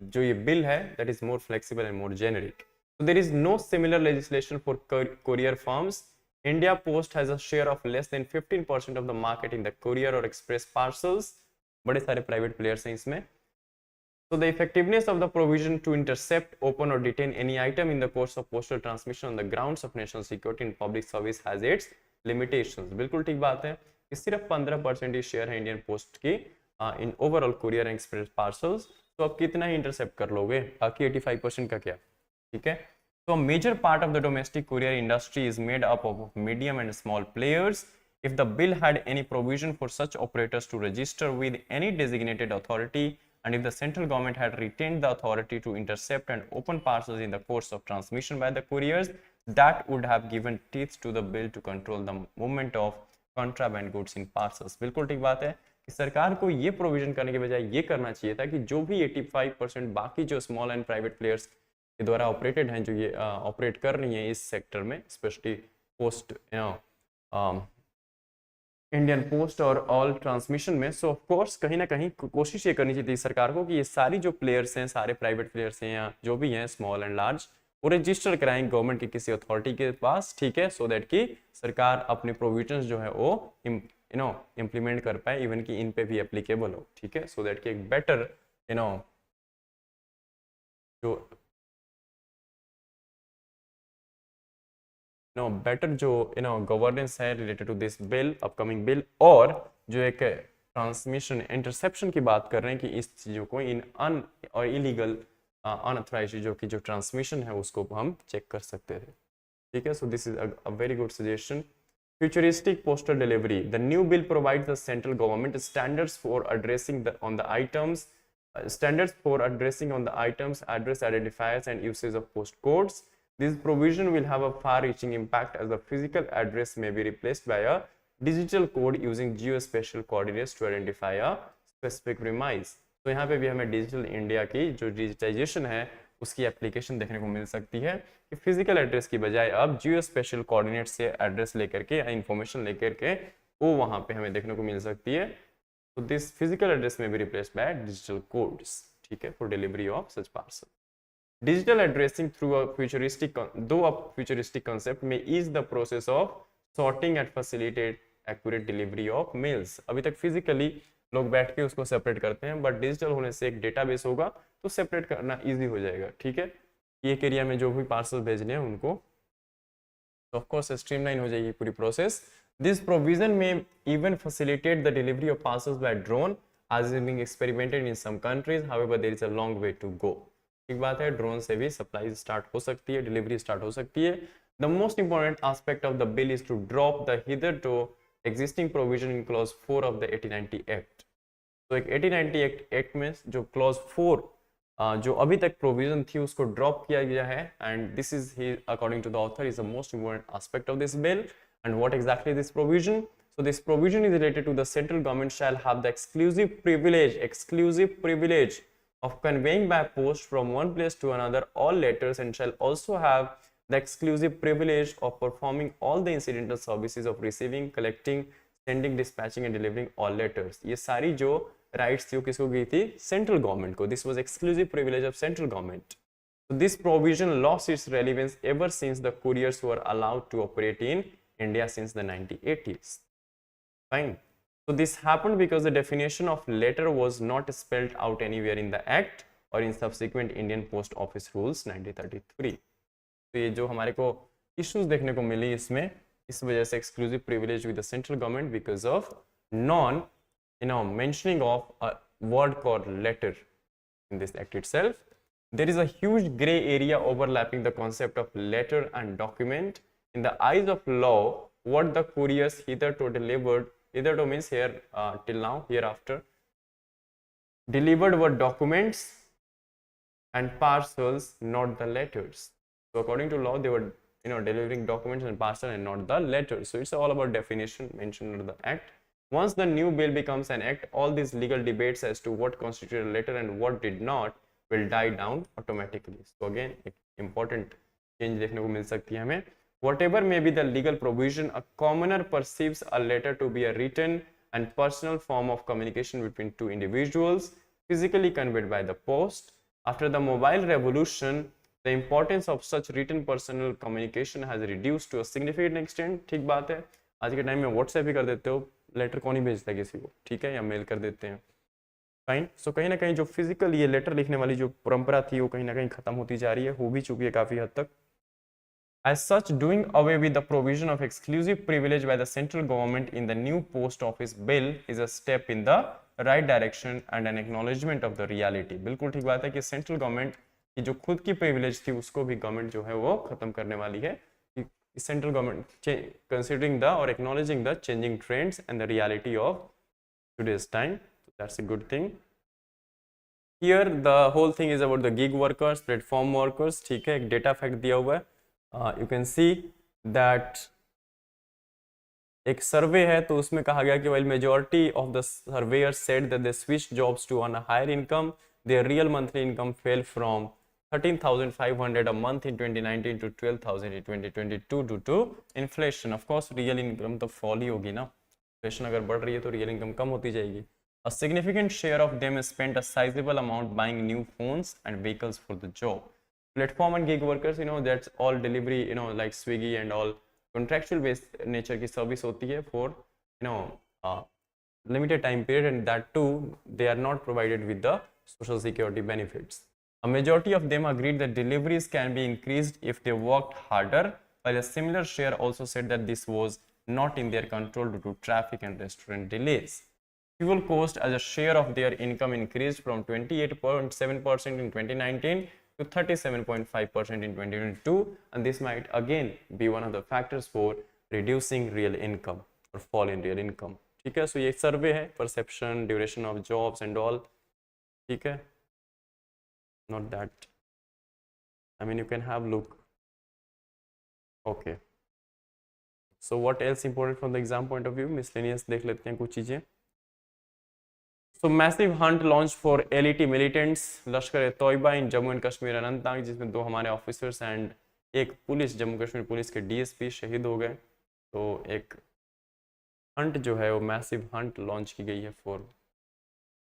जो ये बिल है that is more flexible and more generic. So there is no similar legislation for courier firms. India Post has a share of less than 15% of the market in the courier or express parcels. बड़े सारे private players हैं इसमें. So the effectiveness of the provision to intercept, open or detain any item in the course of postal transmission on the grounds of national security and public service has its limitations. बिल्कुल ठीक बात है कि सिर्फ 15% ही share है Indian post की in overall courier and express parcels. तो आप कितना ही इंटरसेप्ट कर लोगे, बाकी 85% का क्या. ठीक है, so a major part of the domestic courier industry is made up of medium and small players. If the bill had any provision for such operators to register with any designated authority, and if the central government had retained the authority to intercept and open parcels in the course of transmission by the couriers, that would have given teeth to the bill to control the movement of contraband goods in parcels. बिल्कुल ठीक बात है कि सरकार को ये provision करने के बजाय ये करना चाहिए था कि जो भी 85% बाकी जो स्मॉल एंड प्राइवेट प्लेयर्स के द्वारा ऑपरेटेड हैं, जो ये ऑपरेट कर रही हैं इस सेक्टर में, स्पेशली पोस्ट इंडियन पोस्ट और ऑल ट्रांसमिशन में. सो ऑफ कोर्स कहीं ना कहीं कोशिश ये करनी चाहिए सरकार को कि ये सारी जो प्लेयर्स हैं, सारे प्राइवेट प्लेयर्स हैं या जो भी हैं स्मॉल एंड लार्ज, वो रजिस्टर कराएं गवर्नमेंट की किसी अथॉरिटी के पास. ठीक है, सो दैट कि सरकार अपने प्रोविजंस जो है वो इम्प्लीमेंट कर पाए, इवन कि इन पे भी एप्लीकेबल हो. ठीक है, सो दैट कि एक बेटर जो बेटर जो गवर्नेंस है related to this bill, upcoming bill, और जो एक ट्रांसमिशन इंटरसेप्शन की बात कर रहे हैं कि इस चीज़ों को इन अन और इलीगल अनऑथराइज्ड चीज़ों की जो ट्रांसमिशन है उसको हम चेक कर सकते थे. ठीक है, so this is a very good suggestion. Futuristic postal delivery. The new bill provides the central government standards for addressing on the items, address identifiers, and usage of post codes. This provision will have a far-reaching impact as the physical address may be replaced by a digital code using geospatial coordinates to identify a specific premise. तो यहाँ पे भी हमें digital India की जो digitisation है उसकी application देखने को मिल सकती है कि फिजिकल एड्रेस की बजाय अब जियो स्पेशल कोऑर्डिनेट से एड्रेस लेकर के या इंफॉर्मेशन लेकर के वो वहां पे हमें देखने को मिल सकती है। तो दिस फिजिकल एड्रेस में be replaced by digital codes, ठीक है, for delivery of such parcel. Digital addressing through a futuristic concept may ease the process of sorting and facilitate accurate delivery of mails। अभी तक physically लोग बैठ के उसको separate करते हैं, बट डिजिटल होने से एक डेटाबेस होगा तो सेपरेट करना इजी हो जाएगा, ठीक है। एक एरिया में जो भी पार्सल भेजने हैं उनको, तो ऑफ कोर्स स्ट्रीमलाइन हो जाएगी पूरी प्रोसेस। दिस प्रोविजन में even facilitate the delivery of parcels by drone as is being experimented in some countries, however there is a long way to go। ठीक बात है, ड्रोन से भी सप्लाई स्टार्ट हो सकती है, डिलीवरी स्टार्ट हो सकती है। The most important aspect of the bill is to drop the hitherto existing provision in clause 4 of the 1890 act. तो एक 1890 एक्ट में जो क्लॉज 4 जो अभी तक प्रोविजन थी उसको ड्रॉप किया गया है, एंड दिस इज ही according to the author is the most important aspect of this bill. And what exactly this provision? So this provision is related to the central government shall have the exclusive privilege of conveying by post from one place to another all letters, and shall also have the exclusive privilege of performing all the incidental services of receiving, collecting, sending, dispatching and delivering all letters। ये सारी जो rights थी वो किसको गई थी? Central government को। This was exclusive privilege of central government। So this provision lost its relevance ever since the couriers were allowed to operate in India since the 1980s। Fine. So this happened because the definition of letter was not spelled out anywhere in the Act or in subsequent Indian Post Office Rules 1933। तो ये जो हमारे को issues देखने को मिली इसमें, इस वजह से exclusive privilege with the central government because of non mentioning of a word called letter in this act itself। There is a huge gray area overlapping the concept of letter and document in the eyes of law। What the couriers hitherto delivered, hitherto means here till now, hereafter delivered were documents and parcels, not the letters। So according to law they were delivering documents and parcel and not the letters। So it's all about definition mentioned in the act। Once the new bill becomes an act, all these legal debates as to what constituted a letter and what did not will die down automatically। So again एक important change देखने को मिल सकती है हमें। Whatever may be the legal provision, a commoner perceives a letter to be a written and personal form of communication between two individuals, physically conveyed by the post। After the mobile revolution, the importance of such written personal communication has reduced to a significant extent। ठीक बात है, आज के time में WhatsApp ही कर देते हो, letter कौन ही भेजता है किसी को, ठीक है, या मेल कर देते हैं। फाइन। सो कहीं ना कहीं जो फिजिकल ये लेटर लिखने वाली जो परंपरा थी वो कहीं ना कहीं खत्म होती जा रही है, हो भी चुकी है काफी हद तक। As such, doing away with the provision of exclusive privilege by the central government in the new post office bill is a step in the right direction and an acknowledgement of the reality। बिल्कुल ठीक बात है कि central government की जो खुद की privilege थी उसको भी गवर्नमेंट जो है वो खत्म करने वाली है। Central government considering the or acknowledging the changing trends and the reality of today's time, so that's a good thing। Here the whole thing is about the gig workers, platform workers, ठीक है, एक data fact दिया हुआ है। You can see that एक सर्वे है तो उसमें कहा गया कि while majority of the surveyors said that they switched jobs to earn a higher income, their real monthly income fell from 13,500 a month in 2019 to 12,000 in 2022 due to inflation। Of course real income तो fall ही होगी ना, inflation अगर बढ़ रही है तो real income कम होती जाएगी। A significant share of them spent a sizable amount buying new phones and vehicles for the job। Platform and gig workers, that's all delivery, like Swiggy and all contractual based nature की service होती है for limited time period, and that too they are not provided with the social security benefits। A majority of them agreed that deliveries can be increased if they worked harder, while a similar share also said that this was not in their control due to traffic and restaurant delays। Fuel cost as a share of their income increased from 28.7% in 2019 to 37.5% in 2022, and this might again be one of the factors for reducing real income or fall in real income। ठीक है, सो ये सर्वे है, perception, duration of jobs and all, ठीक है, not that, I mean you can have look. Okay, so what else important from the exam point of view, miscellaneous देख लेते हैं कुछ चीजें। So massive hunt launched for LET militants, लश्कर-ए-तोयबा in Jammu and Kashmir Anantnag, जिसमें 2 हमारे officers and एक police, Jammu Kashmir police के DSP शहीद हो गए। तो एक हंट जो है वो मैसिव हंट लॉन्च की गई है for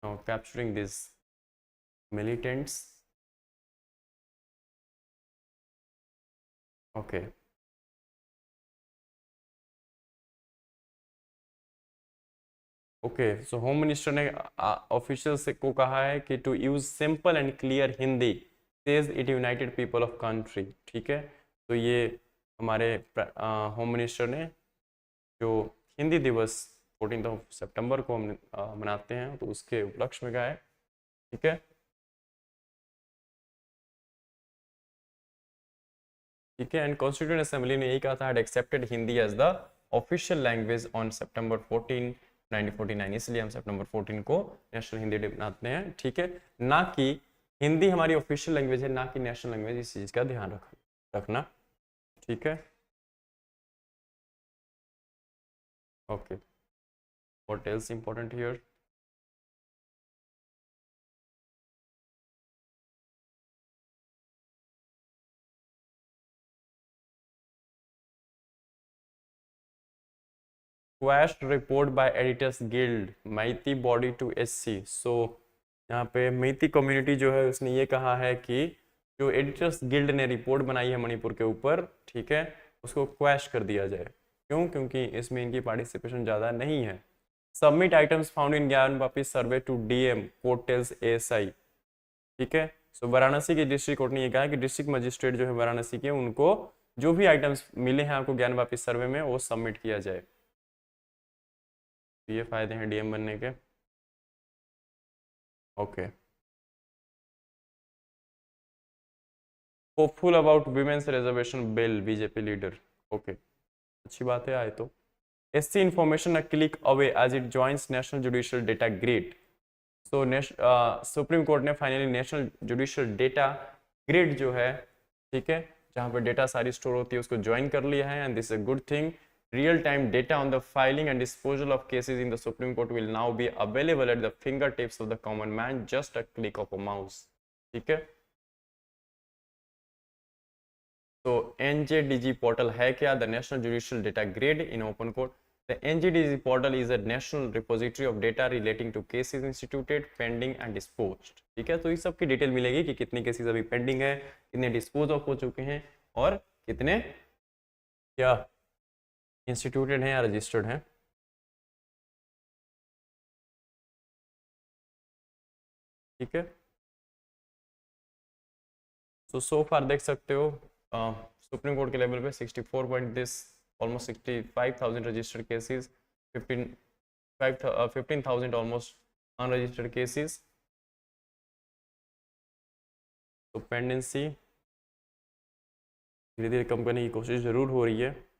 capturing this militants. Okay, okay, so home minister ने ऑफिशियल्स को कहा है कि to use simple and clear Hindi says it united people of country. ठीक है, तो ये हमारे होम मिनिस्टर ने जो हिंदी दिवस 14 सितंबर को हम मनाते हैं, तो उसके उपलक्ष्य में कहा है। ठीक है, ठीक है, एंड कॉन्स्टिट्यूएंट असेंबली ने यही कहा था, had accepted Hindi as the official language on सितंबर 14 1949, इसलिए हम सितंबर 14 को नेशनल हिंदी डे मनाते हैं। ठीक है, ना कि हिंदी हमारी ऑफिशियल लैंग्वेज है, ना कि नेशनल लैंग्वेज, इस चीज का ध्यान रखना। ठीक है, okay, what else important here? Quashed report by Editors Guild, Meitei body to SC। So यहाँ पे मैती कम्युनिटी जो है उसने ये कहा है कि जो एडिटर्स गिल्ड ने रिपोर्ट बनाई है मणिपुर के ऊपर, ठीक है, उसको क्वैश कर दिया जाए। क्यों? क्योंकि इसमें इनकी पार्टिसिपेशन ज़्यादा नहीं है। Submit items found in Gyanvapi survey to DM court tells ASI। ठीक है, सो वाराणसी के डिस्ट्रिक्ट कोर्ट ने ये कहा कि डिस्ट्रिक्ट मजिस्ट्रेट जो है वाराणसी के, उनको जो भी आइटम्स मिले हैं आपको ज्ञान वापी सर्वे में, वो सबमिट किया जाए। ये फायदे हैं DM बनने के। Okay, hopeful about women's reservation bill, BJP leader. Okay, अच्छी बात है आए तो। SC information a click away as it joins national judicial data grid. So supreme court ने finally national judicial data grid जो है, ठीक है, जहाँ पर डेटा सारी स्टोर होती है, उसको ज्वाइन कर लिया है, and this is a good thing. Real time data on the filing and disposal of cases in the Supreme Court will now be available at the fingertips of the common man, just a click of a mouse। ठीक है, तो NJDG portal है क्या? The National Judicial Data Grid in open court। The NJDG portal is a national repository of data relating to cases instituted, pending and disposed। ठीक है, तो इस सब की डिटेल मिलेगी कि कितने केसेस अभी पेंडिंग है, कितने डिस्पोज ऑफ हो चुके हैं, और कितने क्या इंस्टीट्यूटेड हैं या रजिस्टर्ड हैं। ठीक है, सो फार देख सकते हो सुप्रीम कोर्ट के लेवल पे 64 point this almost 65,000 registered cases, 15,000 almost unregistered cases. तो पेंडेंसी धीरे धीरे कम करने की कोशिश जरूर हो रही है।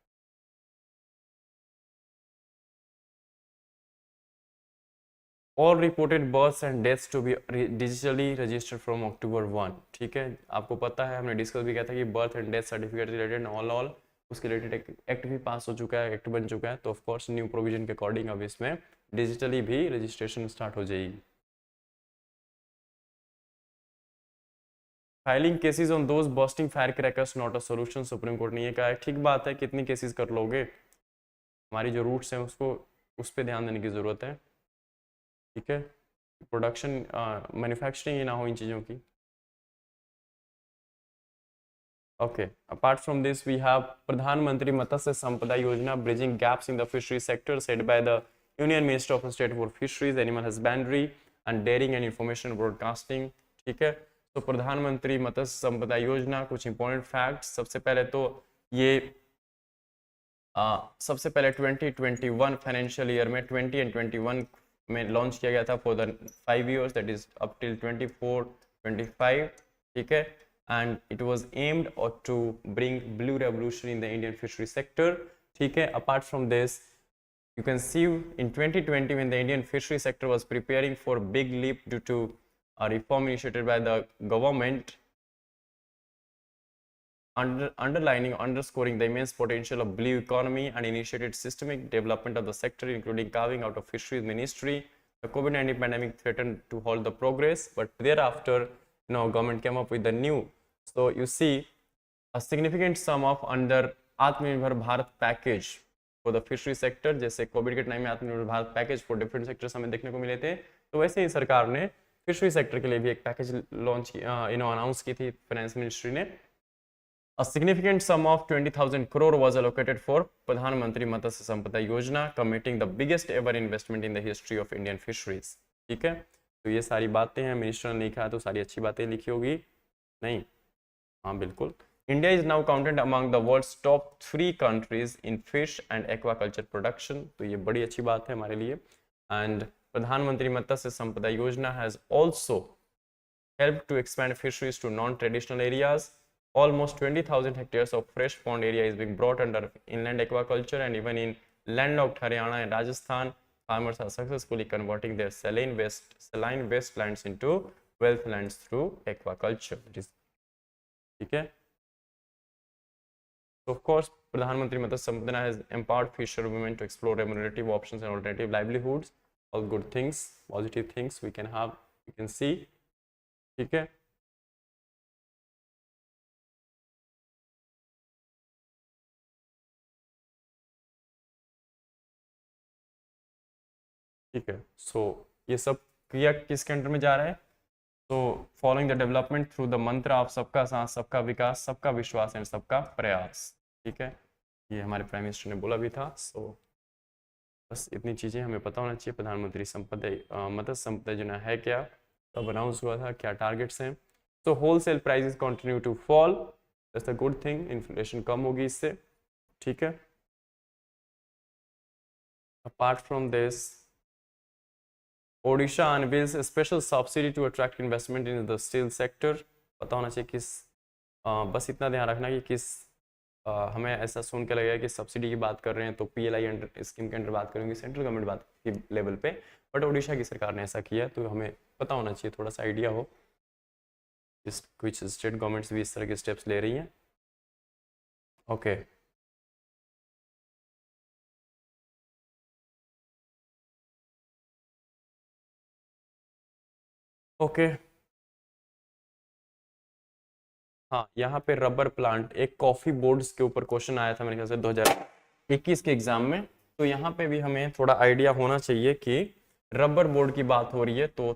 All reported births and deaths to be digitally registered from October 1। ठीक है, आपको पता है, हमने डिस्कस भी किया था कि birth and death certificate related all उसके रिलेटेड एक्ट भी पास हो चुका है, एक्ट बन चुका है। तो ऑफ कोर्स न्यू प्रोविजन के अकॉर्डिंग अब इसमें डिजिटली भी रजिस्ट्रेशन स्टार्ट हो जाएगी। Filing cases on those bursting fire crackers not a solution, supreme court ने ये कहा है। ठीक बात है, कितनी केसेस कर लोगे, हमारी जो रूट्स हैं उसको उस पर ध्यान देने की ज़रूरत है। ठीक है, प्रोडक्शन मैन्युफैक्चरिंग ही ना हो इन चीज़ों की। Okay, apart from this we have Pradhan Mantri Matsya Sampada Yojana, bridging gaps in the fishery sector, set by the union minister of state for fisheries, animal husbandry and dairying and information broadcasting. ठीक है, तो प्रधानमंत्री मत्स्य संपदा योजना, कुछ इंपॉर्टेंट फैक्ट्स। सबसे पहले तो ये सबसे पहले 2021 फाइनेंशियल ईयर में 20 एंड 21 में लॉन्च किया गया था for the 5 years, that is up till 24-25। ठीक है, and it was aimed to bring blue revolution in the Indian fishery sector. ठीक है, apart from this you can see in 2020 when the Indian fishery sector was preparing for big leap due to a reform initiated by the government, underscoring the immense potential of blue economy, and initiated systemic development of the sector, including carving out of fisheries ministry, The COVID-19 pandemic threatened to halt the progress, but thereafter, government came up with the new. So you see a significant sum of under आत्मनिर्भर Bharat package for the fishery sector. जैसे Covid के time में आत्मनिर्भर Bharat package for different sectors हमें देखने को मिले थे, तो वैसे ही सरकार ने फिशरी सेक्टर के लिए भी एक पैकेज लॉन्च अनाउंस की थी फाइनेंस मिनिस्ट्री ने. A significant sum of 20,000 crore was allocated for प्रधानमंत्री मत्स्य संपदा योजना, committing the biggest ever investment in the history of Indian fisheries. ठीक है, तो ये सारी बातें हैं. मिनिस्टर ने लिखा है तो सारी अच्छी बातें लिखी होगी. नहीं, हाँ बिल्कुल. India is now counted among the world's top 3 countries in fish and aquaculture production. तो ये बड़ी अच्छी बात है हमारे लिए. And प्रधानमंत्री मत्स्य संपदा योजना has also helped to expand fisheries to non-traditional areas. Almost 20,000 hectares of fresh pond area is being brought under inland aquaculture, and even in landlocked Haryana and Rajasthan, farmers are successfully converting their saline wastelands into wealth lands through aquaculture. ठीक है. So of course, Pradhan Mantri Matsya Sampada has empowered fisher women to explore remunerative options and alternative livelihoods. All good things, positive things we can have, we can see. ठीक है. ठीक है. सो ये सब क्रिया किसके अंडर में जा रहा है? तो following the development through the मंत्र ऑफ सबका साथ, सबका विकास, सबका विश्वास एंड सबका प्रयास. ठीक है, ये हमारे प्राइम मिनिस्टर ने बोला भी था. सो बस इतनी चीज़ें हमें पता होना चाहिए. प्रधानमंत्री संपदा मत्स्य संपदा योजना है क्या, कब अनाउंस हुआ था, क्या टारगेट्स हैं. तो wholesale prices continue to fall, that's a good thing. Inflation कम होगी इससे. ठीक है. Apart from this, Odisha unveils special subsidy to attract investment in the steel sector. पता होना चाहिए किस, बस इतना ध्यान रखना कि किस, हमें ऐसा सुन के लगेगा कि सब्सिडी की बात कर रहे हैं तो पीएलआई अंडर स्कीम के अंडर बात करेंगे, सेंट्रल गवर्नमेंट बात की लेवल पे, बट ओडिशा की सरकार ने ऐसा किया, तो हमें पता होना चाहिए, थोड़ा सा आइडिया हो कुछ स्टेट गवर्नमेंट्स भी इस तरह के स्टेप्स ले रही हैं. ओके. ओके. हाँ, यहाँ पे रबर प्लांट, एक कॉफी बोर्ड्स के ऊपर क्वेश्चन आया था मेरे ख्याल से 2021 के एग्जाम में. तो यहाँ पे भी हमें थोड़ा आइडिया होना चाहिए कि रबर बोर्ड की बात हो रही है, तो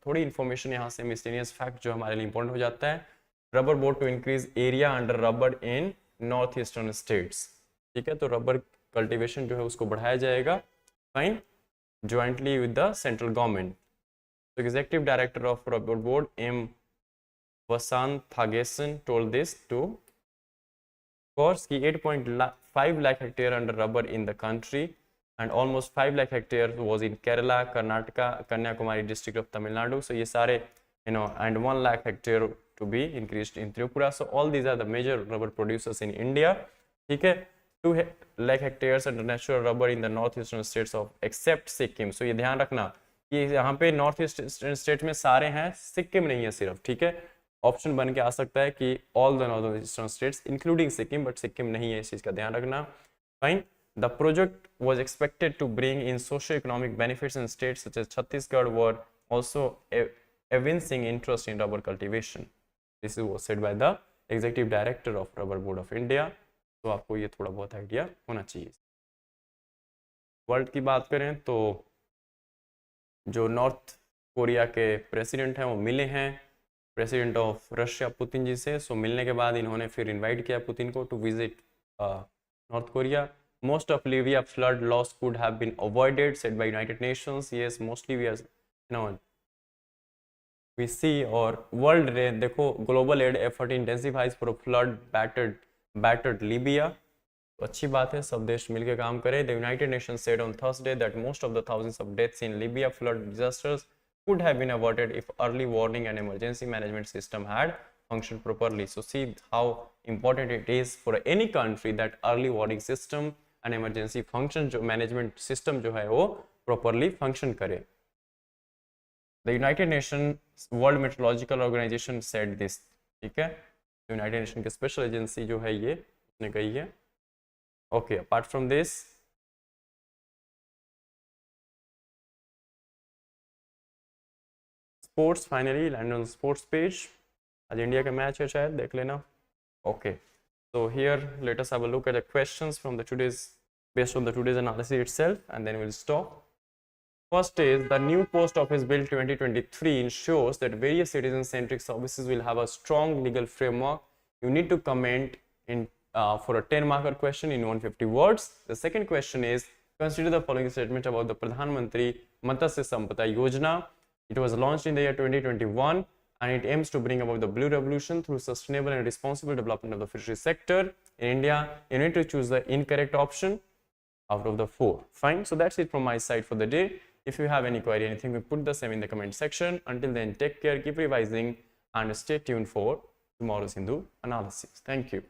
थोड़ी इन्फॉर्मेशन यहाँ से मिसलेनियस फैक्ट जो हमारे लिए इंपॉर्टेंट हो जाता है. Rubber board to increase area under rubber in north eastern states. ठीक है, तो रबर कल्टिवेशन जो है उसको बढ़ाया जाएगा, fine, jointly with the central government. तो executive director of rubber board M Vasant Thagesan told this to course ki 8.5 lakh hectare under rubber in the country, and almost 5 lakh hectare was in Kerala, Karnataka, Kanyakumari district of Tamil Nadu. So ye sare, and 1 lakh hectare to be increased in Tripura. So all these are the major rubber producers in India. ठीक है. 2 lakh hectares under natural rubber in the northeastern states of except Sikkim. So ये ध्यान रखना कि यहाँ पे north eastern state में सारे हैं, सिक्किम नहीं है सिर्फ. ठीक है, ऑप्शन बन के आ सकता है कि all the northern eastern states including Sikkim, but Sikkim नहीं है, इस चीज का ध्यान रखना. Fine. The project was expected to bring in socio economic benefits in states such as Chhattisgarh were also evincing interest in rubber cultivation. This was said by the executive director of Rubber Board of India. तो आपको ये थोड़ा बहुत idea होना चाहिए. World की बात करें तो जो नॉर्थ कोरिया के प्रेसिडेंट हैं वो मिले हैं प्रेसिडेंट ऑफ रशिया पुतिन जी से. सो मिलने के बाद इन्होंने फिर इनवाइट किया पुतिन को to visit North Korea. Most of Libya flood loss could have been avoided said by United Nations. Yes, mostly we are we see और वर्ल्ड रे देखो global aid effort intensifies for flood battered Libya. तो अच्छी बात है, सब देश मिलकर काम करें. The United Nations said on Thursday that most of the thousands of deaths in Libya flood disasters could have been avoided if early warning and emergency management system had functioned properly. So see how important it is for any country that early warning system and emergency function जो management system जो है वो properly function करे. The United Nations World Meteorological Organization said this. ठीक है, United nation की special agency जो है ये उसने कही है. Okay, apart from this, sports, finally land on sports page. आज इंडिया का मैच है शायद, देख लेना. Okay, so here let us have a look at the questions from the today's, based on the today's analysis itself, and then we'll stop. First is, the new Post Office Bill 2023 ensures that various citizen-centric services will have a strong legal framework. You need to comment in for a 10-marker question in 150 words. The second question is, consider the following statement about the Pradhan Mantri Matsya Sampada Yojana. It was launched in the year 2021 and it aims to bring about the blue revolution through sustainable and responsible development of the fisheries sector. In India, you need to choose the incorrect option out of the 4. Fine. So that's it from my side for the day. If you have any query, anything, we put the same in the comment section. Until then, take care, keep revising, and stay tuned for tomorrow's Hindu analysis. Thank you.